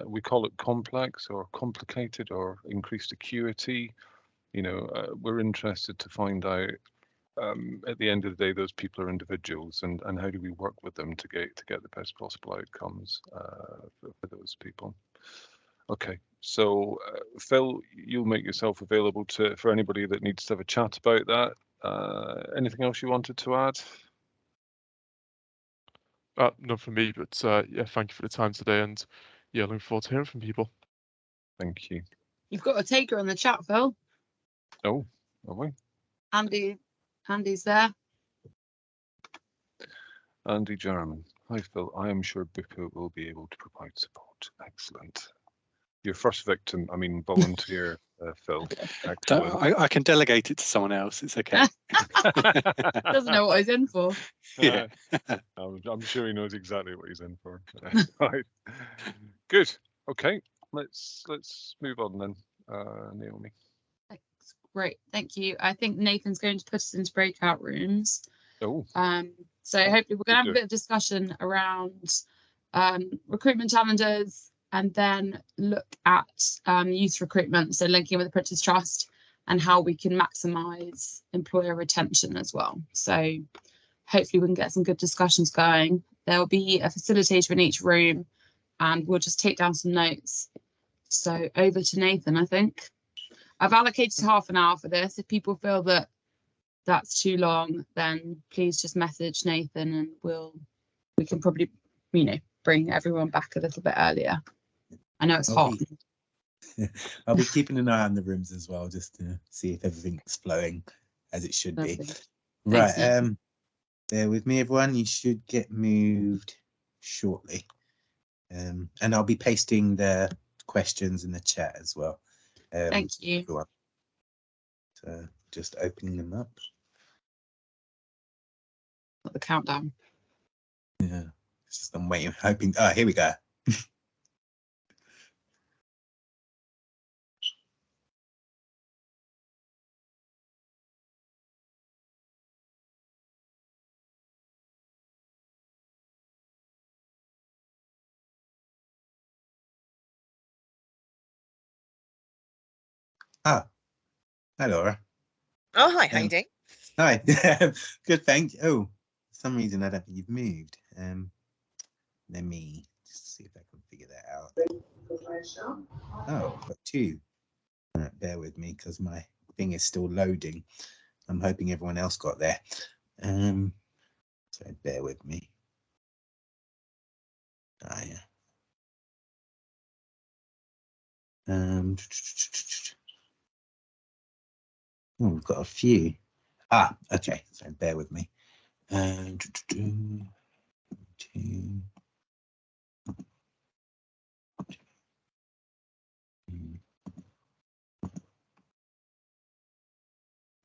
we call it complex or complicated or increased acuity. You know, we're interested to find out, at the end of the day, those people are individuals, and how do we work with them to get the best possible outcomes for those people. Okay, so Phil, you'll make yourself available for anybody that needs to have a chat about that. Anything else you wanted to add? Not for me, but yeah, thank you for the time today, and yeah, looking forward to hearing from people. Thank you. You've got a taker on the chat, Phil. Oh, have we? Andy's there. Andy Jarman. Hi, Phil. I am sure Bupa will be able to provide support. Excellent. Your first victim, I mean volunteer, Phil. Excellent. I can delegate it to someone else. It's okay. Doesn't know what he's in for. Yeah. I'm sure he knows exactly what he's in for. Right. Good. Okay. Let's move on then, Naomi. Great, thank you. I think Nathan's going to put us into breakout rooms. Oh. So hopefully we're going to have a bit of discussion around recruitment challenges, and then look at youth recruitment, so linking with the Prince's Trust and how we can maximise employer retention as well. So hopefully we can get some good discussions going. There will be a facilitator in each room, and we'll just take down some notes. So over to Nathan, I think. I've allocated half an hour for this. If people feel that that's too long, then please just message Nathan, and we can probably, you know, bring everyone back a little bit earlier. I know it's hot. I'll be keeping an eye on the rooms as well, just to see if everything's flowing as it should be. Right. Bear with me, everyone. You should get moved shortly. And I'll be pasting the questions in the chat as well. Thank you. Everyone. So just opening them up. Got the countdown. Yeah. It's just I'm waiting, hoping. Oh, here we go. Ah, hi Laura. Oh, hi, how you doing? Hi, good, thank you. Oh, for some reason I don't think you've moved. Let me just see if I can figure that out. Oh, I've got two. All right, bear with me because my thing is still loading. I'm hoping everyone else got there. So bear with me. Ah, yeah. Oh, we've got a few. Ah, okay. So bear with me. All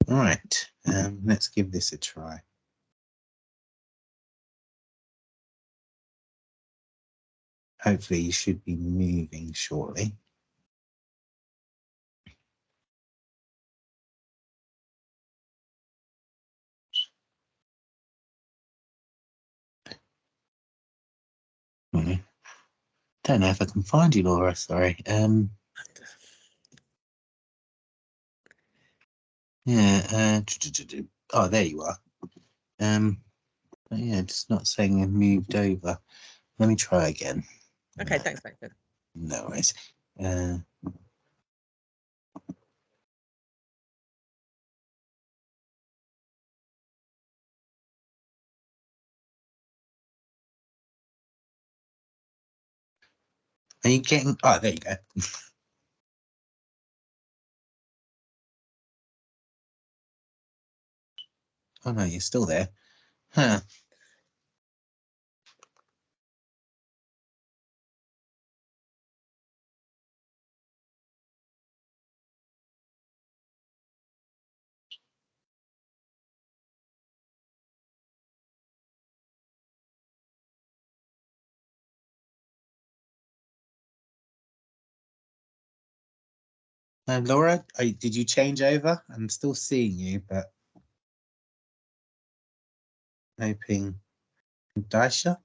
right. Let's give this a try. Hopefully, you should be moving shortly. Don't know if I can find you, Laura. Sorry. Yeah. Oh, there you are. Yeah, it's not saying I've moved over. Let me try again. Okay, thanks, Nathan. No worries. Are you getting? Oh, there you go. Oh no, you're still there. Huh. Laura, did you change over? I'm still seeing you, but hoping Daisha.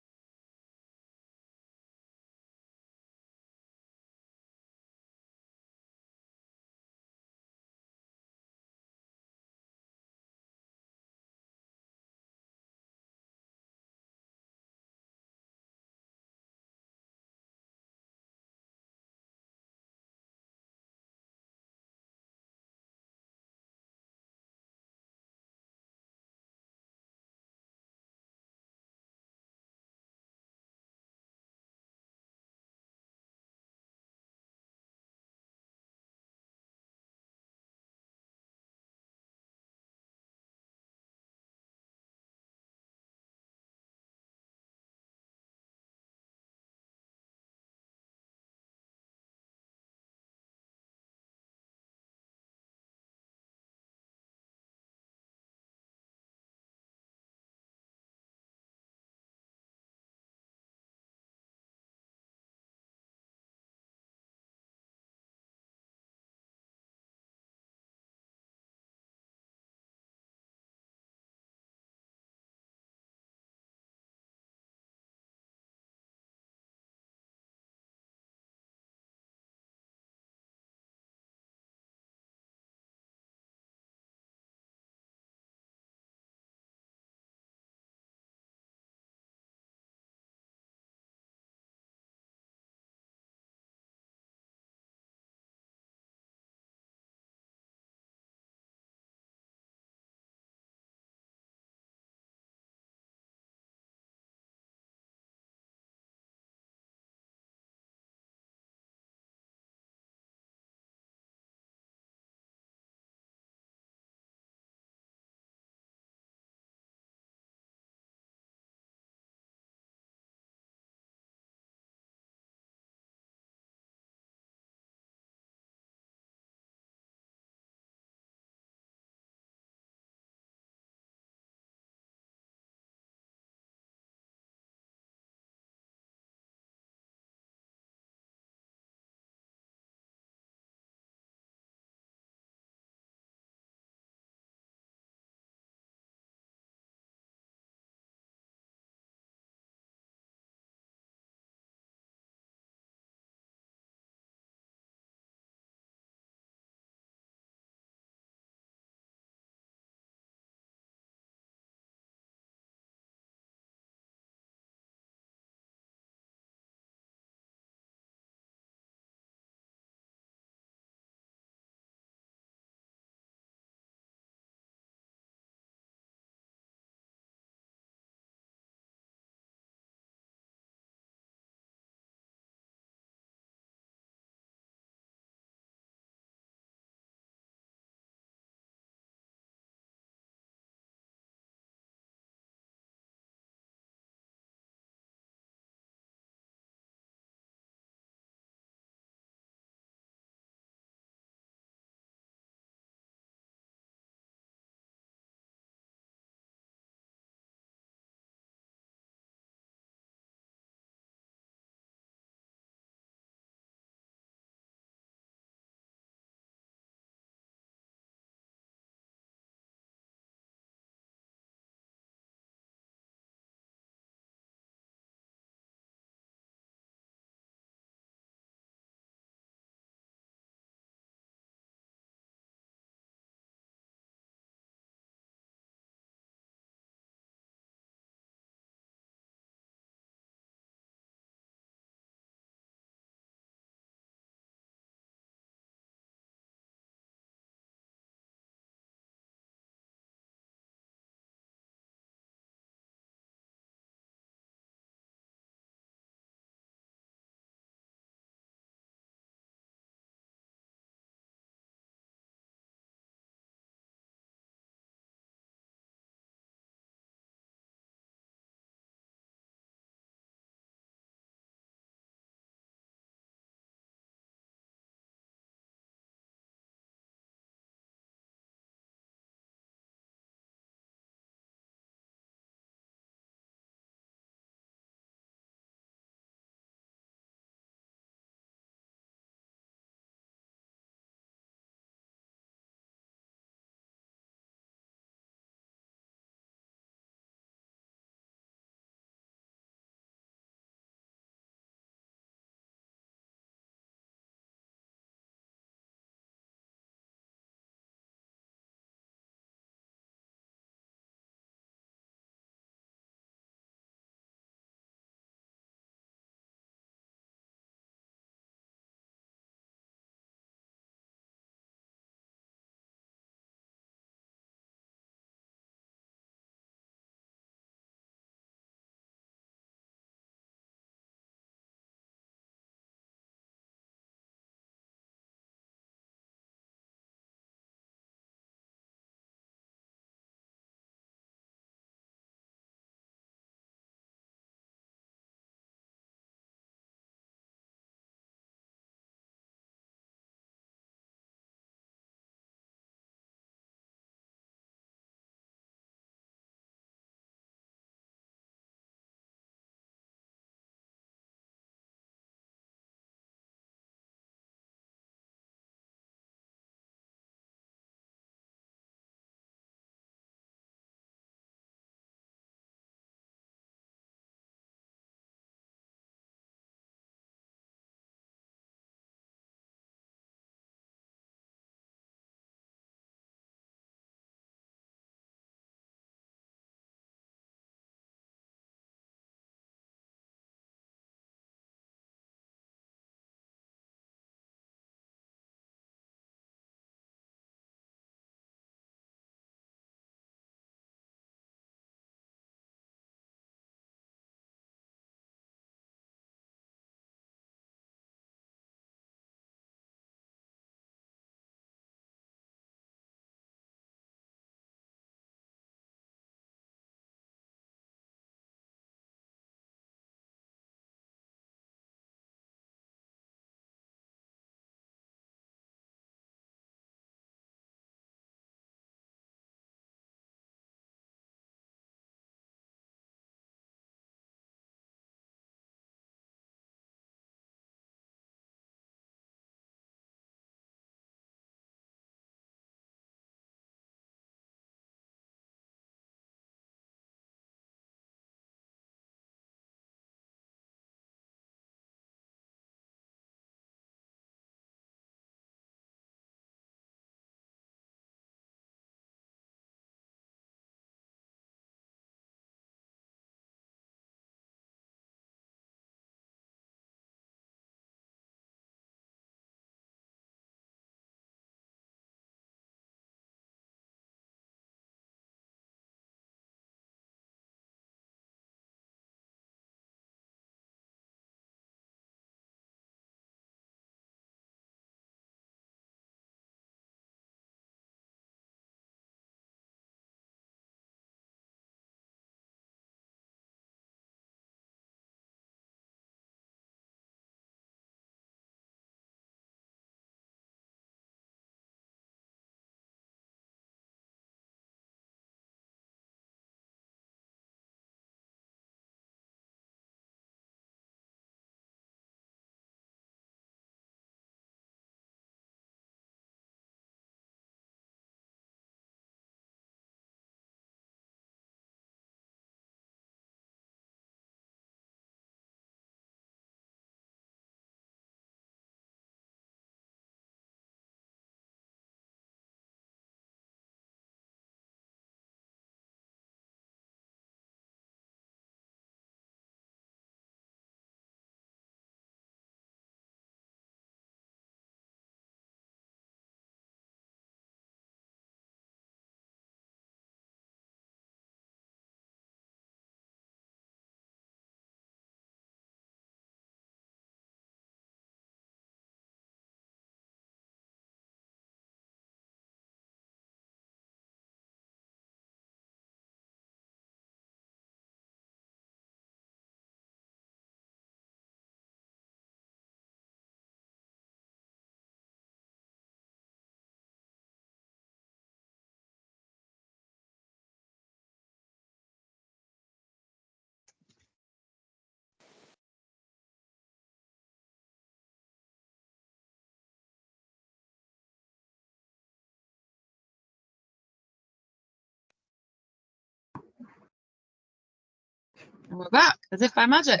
And we're back, as if by magic.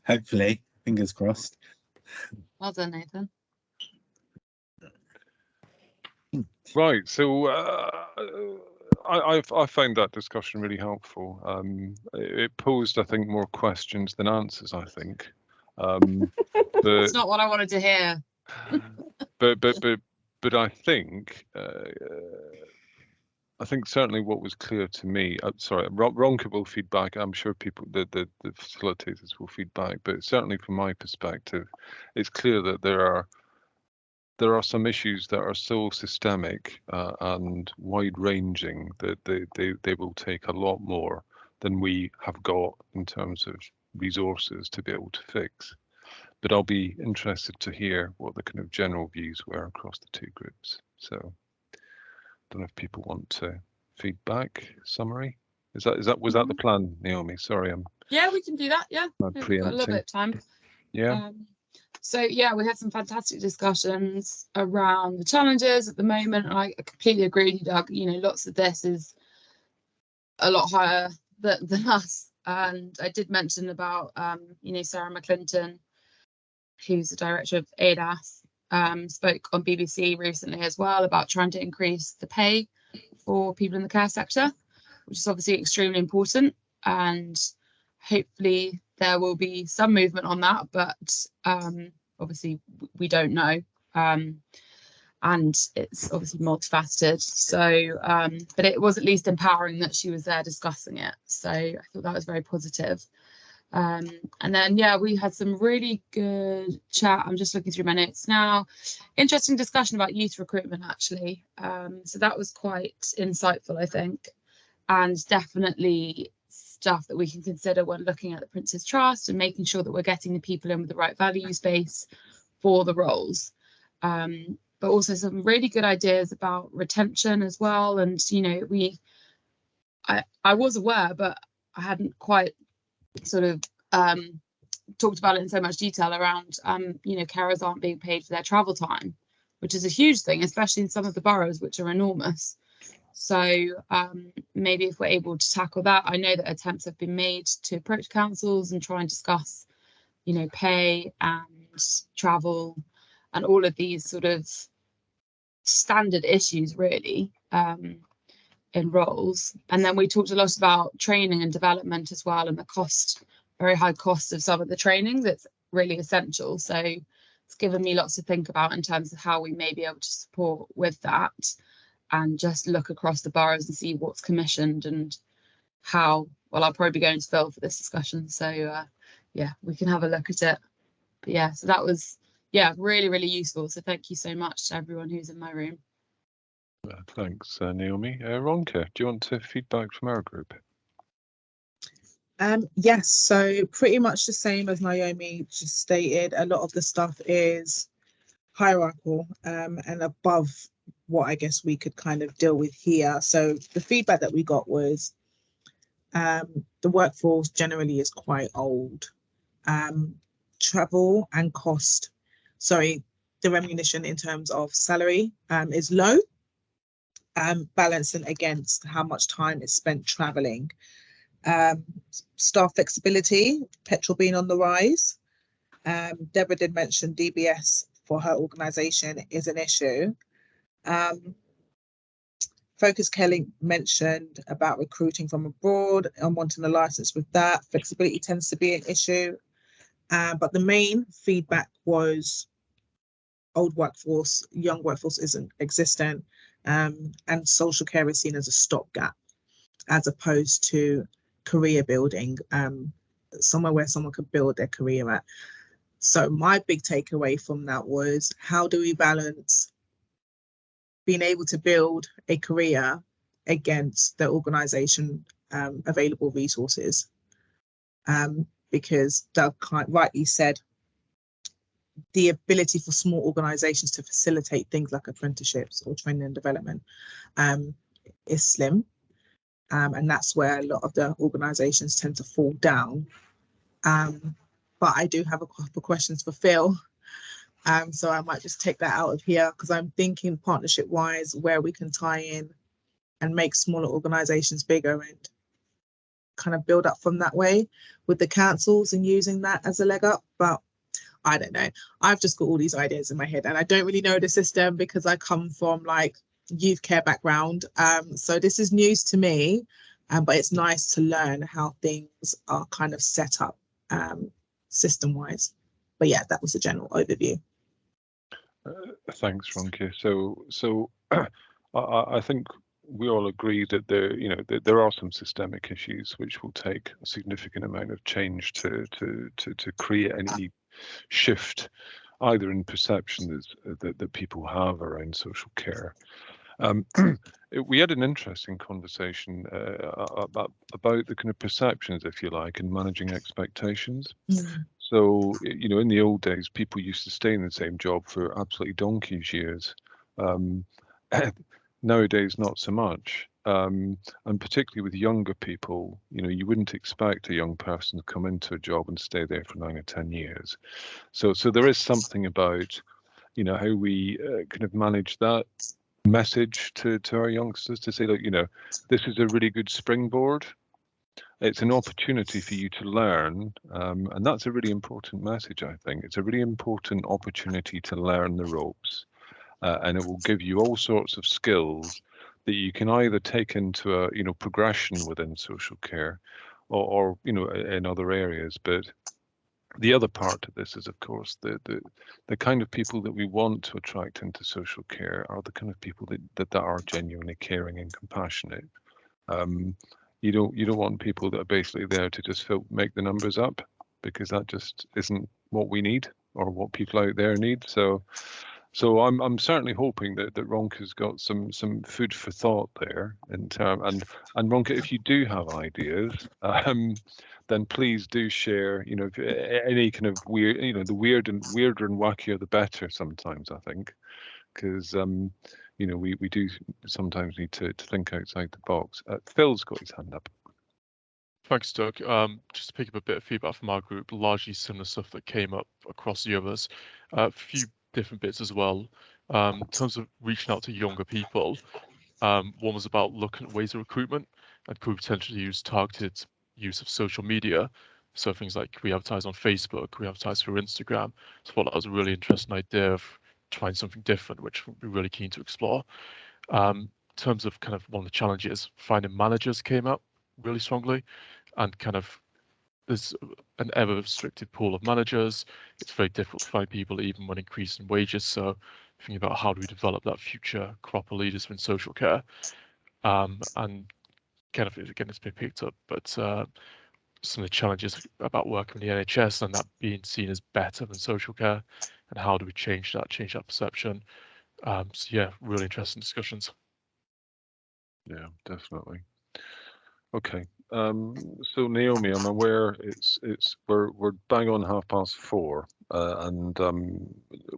Hopefully, fingers crossed. Well done, Nathan. Right, so I found that discussion really helpful. It posed, I think, more questions than answers, I think. It's not what I wanted to hear. but I think certainly what was clear to me. Sorry, Ronke will feed back. I'm sure the facilitators will feed back, but certainly from my perspective, it's clear that there are some issues that are so systemic and wide-ranging that they will take a lot more than we have got in terms of resources to be able to fix. But I'll be interested to hear what the kind of general views were across the two groups. So I don't know if people want to feedback, summary. Was that the plan, Naomi? Sorry, Yeah, we can do that. Yeah, we've got a little bit of time. Yeah. So yeah, we had some fantastic discussions around the challenges at the moment. I completely agree with you, Doug. You know, lots of this is a lot higher than us. And I did mention about, you know, Sarah McClinton, who's the director of ADAS, spoke on BBC recently as well about trying to increase the pay for people in the care sector, which is obviously extremely important. And hopefully there will be some movement on that, but obviously we don't know. And it's obviously multifaceted. So, but it was at least empowering that she was there discussing it. So I thought that was very positive. And then, yeah, we had some really good chat. I'm just looking through my notes now. Interesting discussion about youth recruitment, actually. So that was quite insightful, I think, and definitely stuff that we can consider when looking at the Prince's Trust and making sure that we're getting the people in with the right values base for the roles. But also some really good ideas about retention as well. And, you know, I was aware, but I hadn't quite sort of talked about it in so much detail around, you know, carers aren't being paid for their travel time, which is a huge thing, especially in some of the boroughs, which are enormous. So maybe if we're able to tackle that, I know that attempts have been made to approach councils and try and discuss, you know, pay and travel and all of these sort of standard issues really in roles. And then we talked a lot about training and development as well, and the cost, very high cost of some of the training that's really essential. So it's given me lots to think about in terms of how we may be able to support with that, and just look across the boroughs and see what's commissioned and how. Well, I'll probably be going to Phil for this discussion, so yeah, we can have a look at it. But yeah, so that was, yeah, really, really useful. So thank you so much to everyone who's in my room. Thanks, Naomi. Ronke, do you want to feedback from our group? Yes, so pretty much the same as Naomi just stated. A lot of the stuff is hierarchical and above what I guess we could kind of deal with here. So the feedback that we got was the workforce generally is quite old. Travel and cost, sorry, the remuneration in terms of salary is low, balancing against how much time is spent traveling. Staff flexibility, petrol being on the rise. Deborah did mention DBS for her organisation is an issue. Focus Kelly mentioned about recruiting from abroad and wanting a license with that. Flexibility tends to be an issue. But the main feedback was old workforce, young workforce isn't existent, and social care is seen as a stopgap as opposed to career building, somewhere where someone could build their career at. So my big takeaway from that was, how do we balance being able to build a career against the organisation available resources? Because Doug rightly said, the ability for small organisations to facilitate things like apprenticeships or training and development is slim. And that's where a lot of the organisations tend to fall down. But I do have a couple of questions for Phil. So I might just take that out of here, because I'm thinking partnership wise where we can tie in and make smaller organisations bigger and kind of build up from that way with the councils and using that as a leg up. But I don't know. I've just got all these ideas in my head and I don't really know the system because I come from like youth care background. So this is news to me, but it's nice to learn how things are kind of set up system wise. But yeah, that was a general overview. Thanks, Ronke. So I think we all agree that there are some systemic issues which will take a significant amount of change to create any shift, either in perceptions that people have around social care. We had an interesting conversation about the kind of perceptions, if you like, and managing expectations. So, in the old days, people used to stay in the same job for absolutely donkey's years. Nowadays, not so much. And particularly with younger people, you wouldn't expect a young person to come into a job and stay there for 9 or 10 years. So there is something about, how we kind of manage that message to our youngsters to say, look, this is a really good springboard. It's an opportunity for you to learn, and that's a really important message, I think. It's a really important opportunity to learn the ropes, and it will give you all sorts of skills that you can either take into a progression within social care, or in other areas. But the other part of this is, of course, the kind of people that we want to attract into social care are the kind of people that are genuinely caring and compassionate. You don't want people that are basically there to just make the numbers up, because that just isn't what we need or what people out there need. So I'm certainly hoping that Ronke's got some food for thought there and Ronke, if you do have ideas, then please do share. Any kind of weird, the weirder and wackier the better. Sometimes I think, because we do sometimes need to think outside the box. Phil's got his hand up. Thanks, Doug. Just to pick up a bit of feedback from our group, largely similar stuff that came up across the others. A few different bits as well. In terms of reaching out to younger people, one was about looking at ways of recruitment and could potentially use targeted use of social media. So things like we advertise on Facebook, we advertise through Instagram. So I thought that was a really interesting idea of trying something different, which we'd be really keen to explore. In terms of kind of one of the challenges, finding managers came up really strongly, and kind of there's an ever restricted pool of managers. It's very difficult to find people even when increasing wages. So thinking about how do we develop that future crop of leaders in social care, and kind of again it's been picked up, but some of the challenges about working in the NHS and that being seen as better than social care, and how do we change that perception. So yeah, really interesting discussions. Yeah, definitely. Okay. So Naomi, I'm aware we're bang on 4:30, and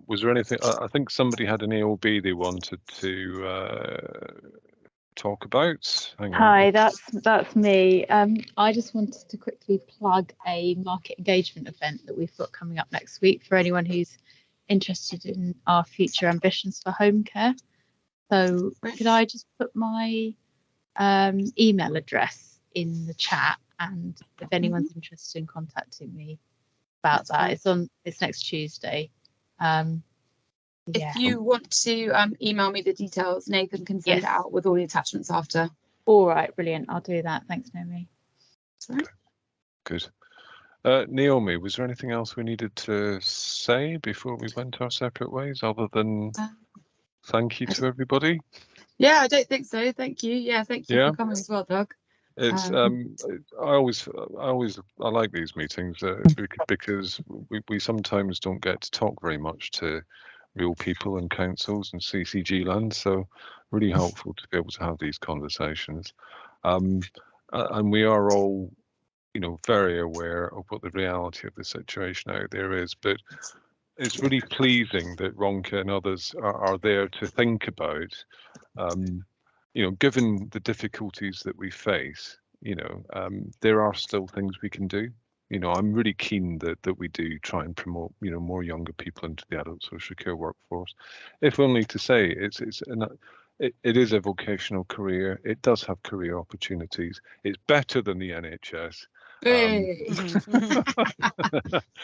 was there anything? I think somebody had an AOB they wanted to talk about. Hang on. Hi, that's me. I just wanted to quickly plug a market engagement event that we've got coming up next week for anyone who's interested in our future ambitions for home care. So could I just put my email address in the chat, and if anyone's interested in contacting me about that, it's next Tuesday. If you want to email me the details, Nathan can send it out with all the attachments after. All right, brilliant. I'll do that. Thanks, Naomi. Okay. Good. Naomi, was there anything else we needed to say before we went our separate ways, other than thank you to everybody? Yeah, I don't think so. Thank you. Yeah, thank you for coming as well, Doug. It's I like these meetings because we sometimes don't get to talk very much to real people and councils and CCG land, so really helpful to be able to have these conversations, and we are all very aware of what the reality of the situation out there is, but it's really pleasing that Ronke and others are there to think about, given the difficulties that we face, there are still things we can do. I'm really keen that we do try and promote, more younger people into the adult social care workforce, if only to say it is a vocational career. It does have career opportunities. It's better than the NHS. Hey.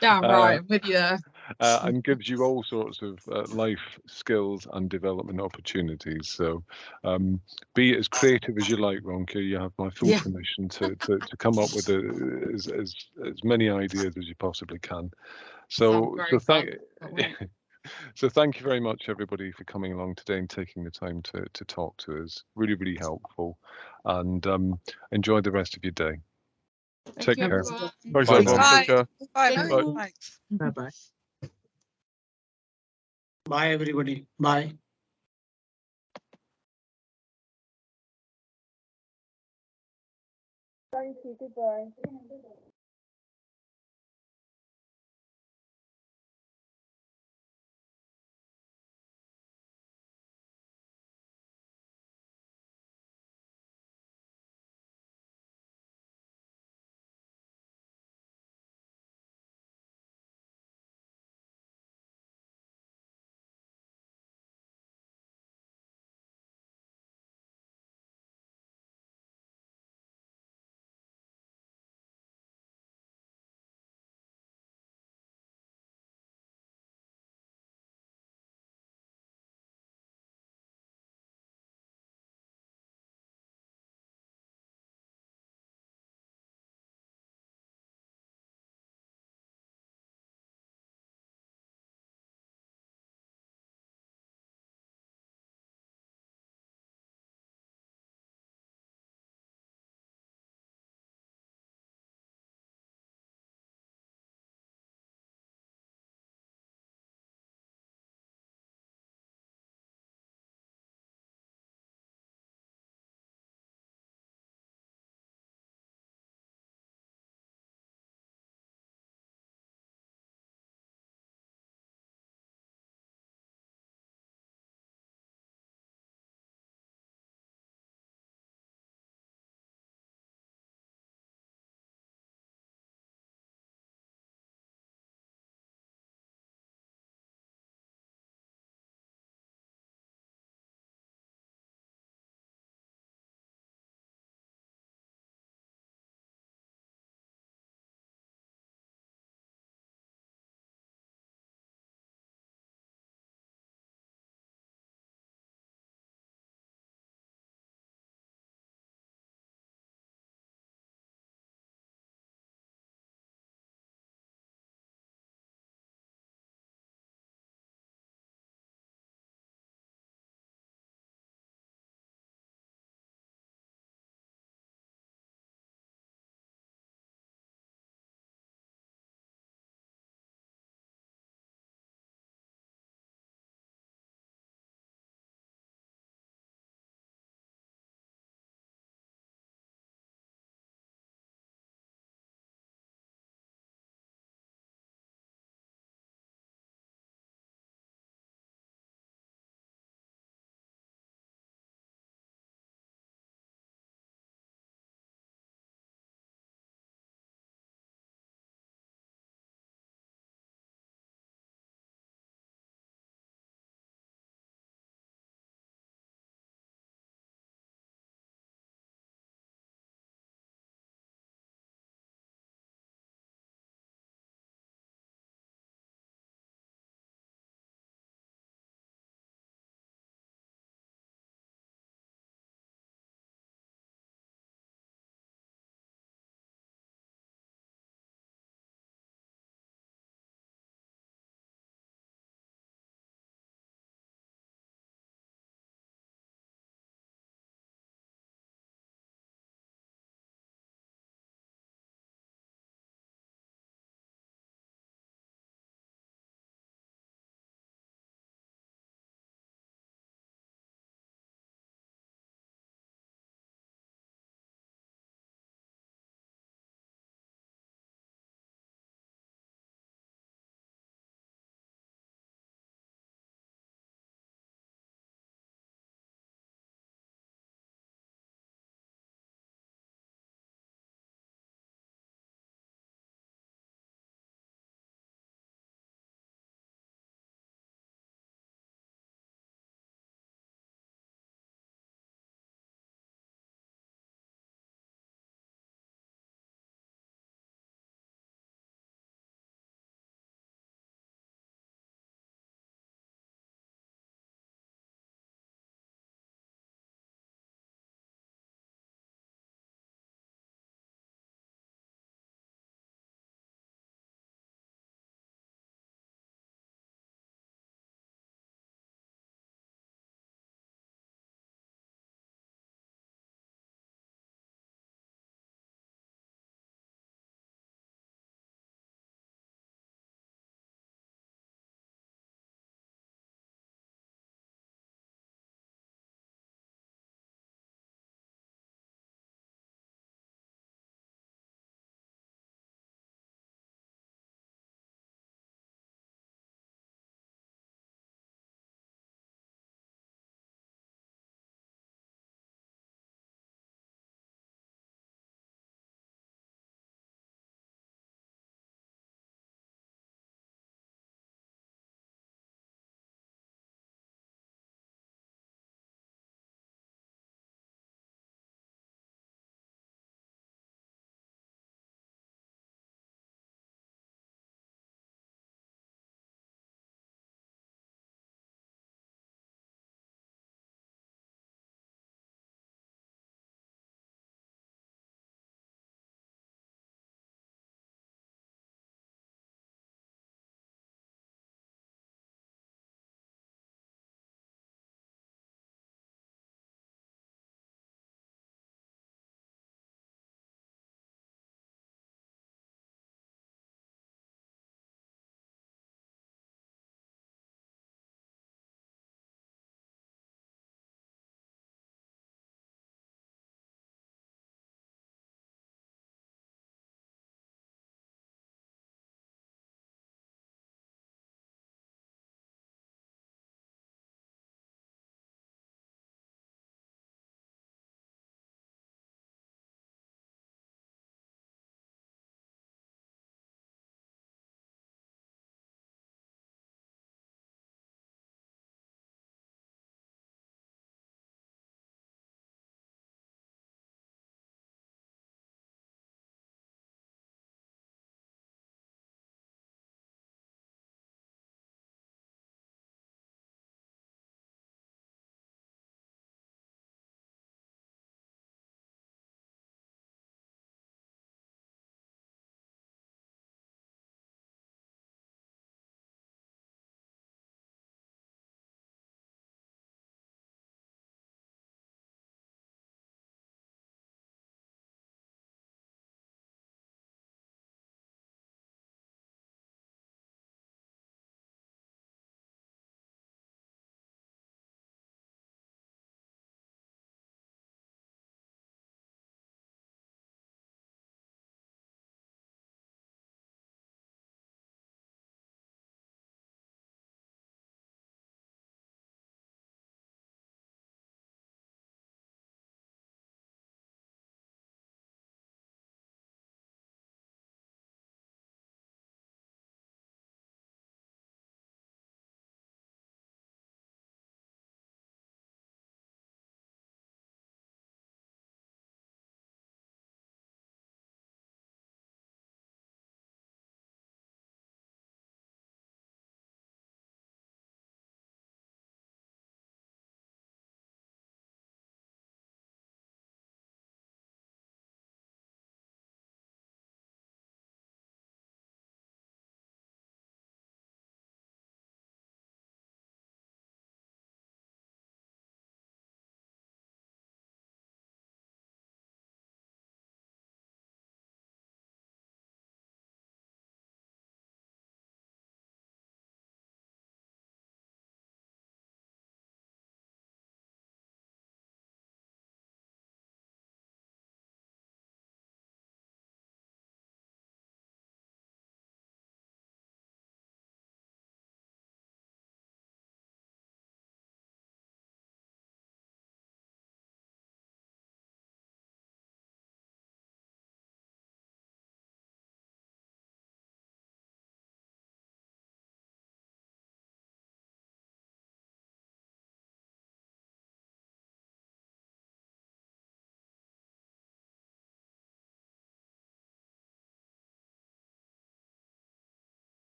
Damn right, I'm with you there. And gives you all sorts of life skills and development opportunities. So be as creative as you like, Ronke. You have my full permission to come up with as many ideas as you possibly can. So thank you very much, everybody, for coming along today and taking the time to talk to us. Really, really helpful. And enjoy the rest of your day. Take care. Thanks, everyone. Take care. Bye. Bye. Bye-bye. Bye, everybody. Bye. Thank you. Goodbye.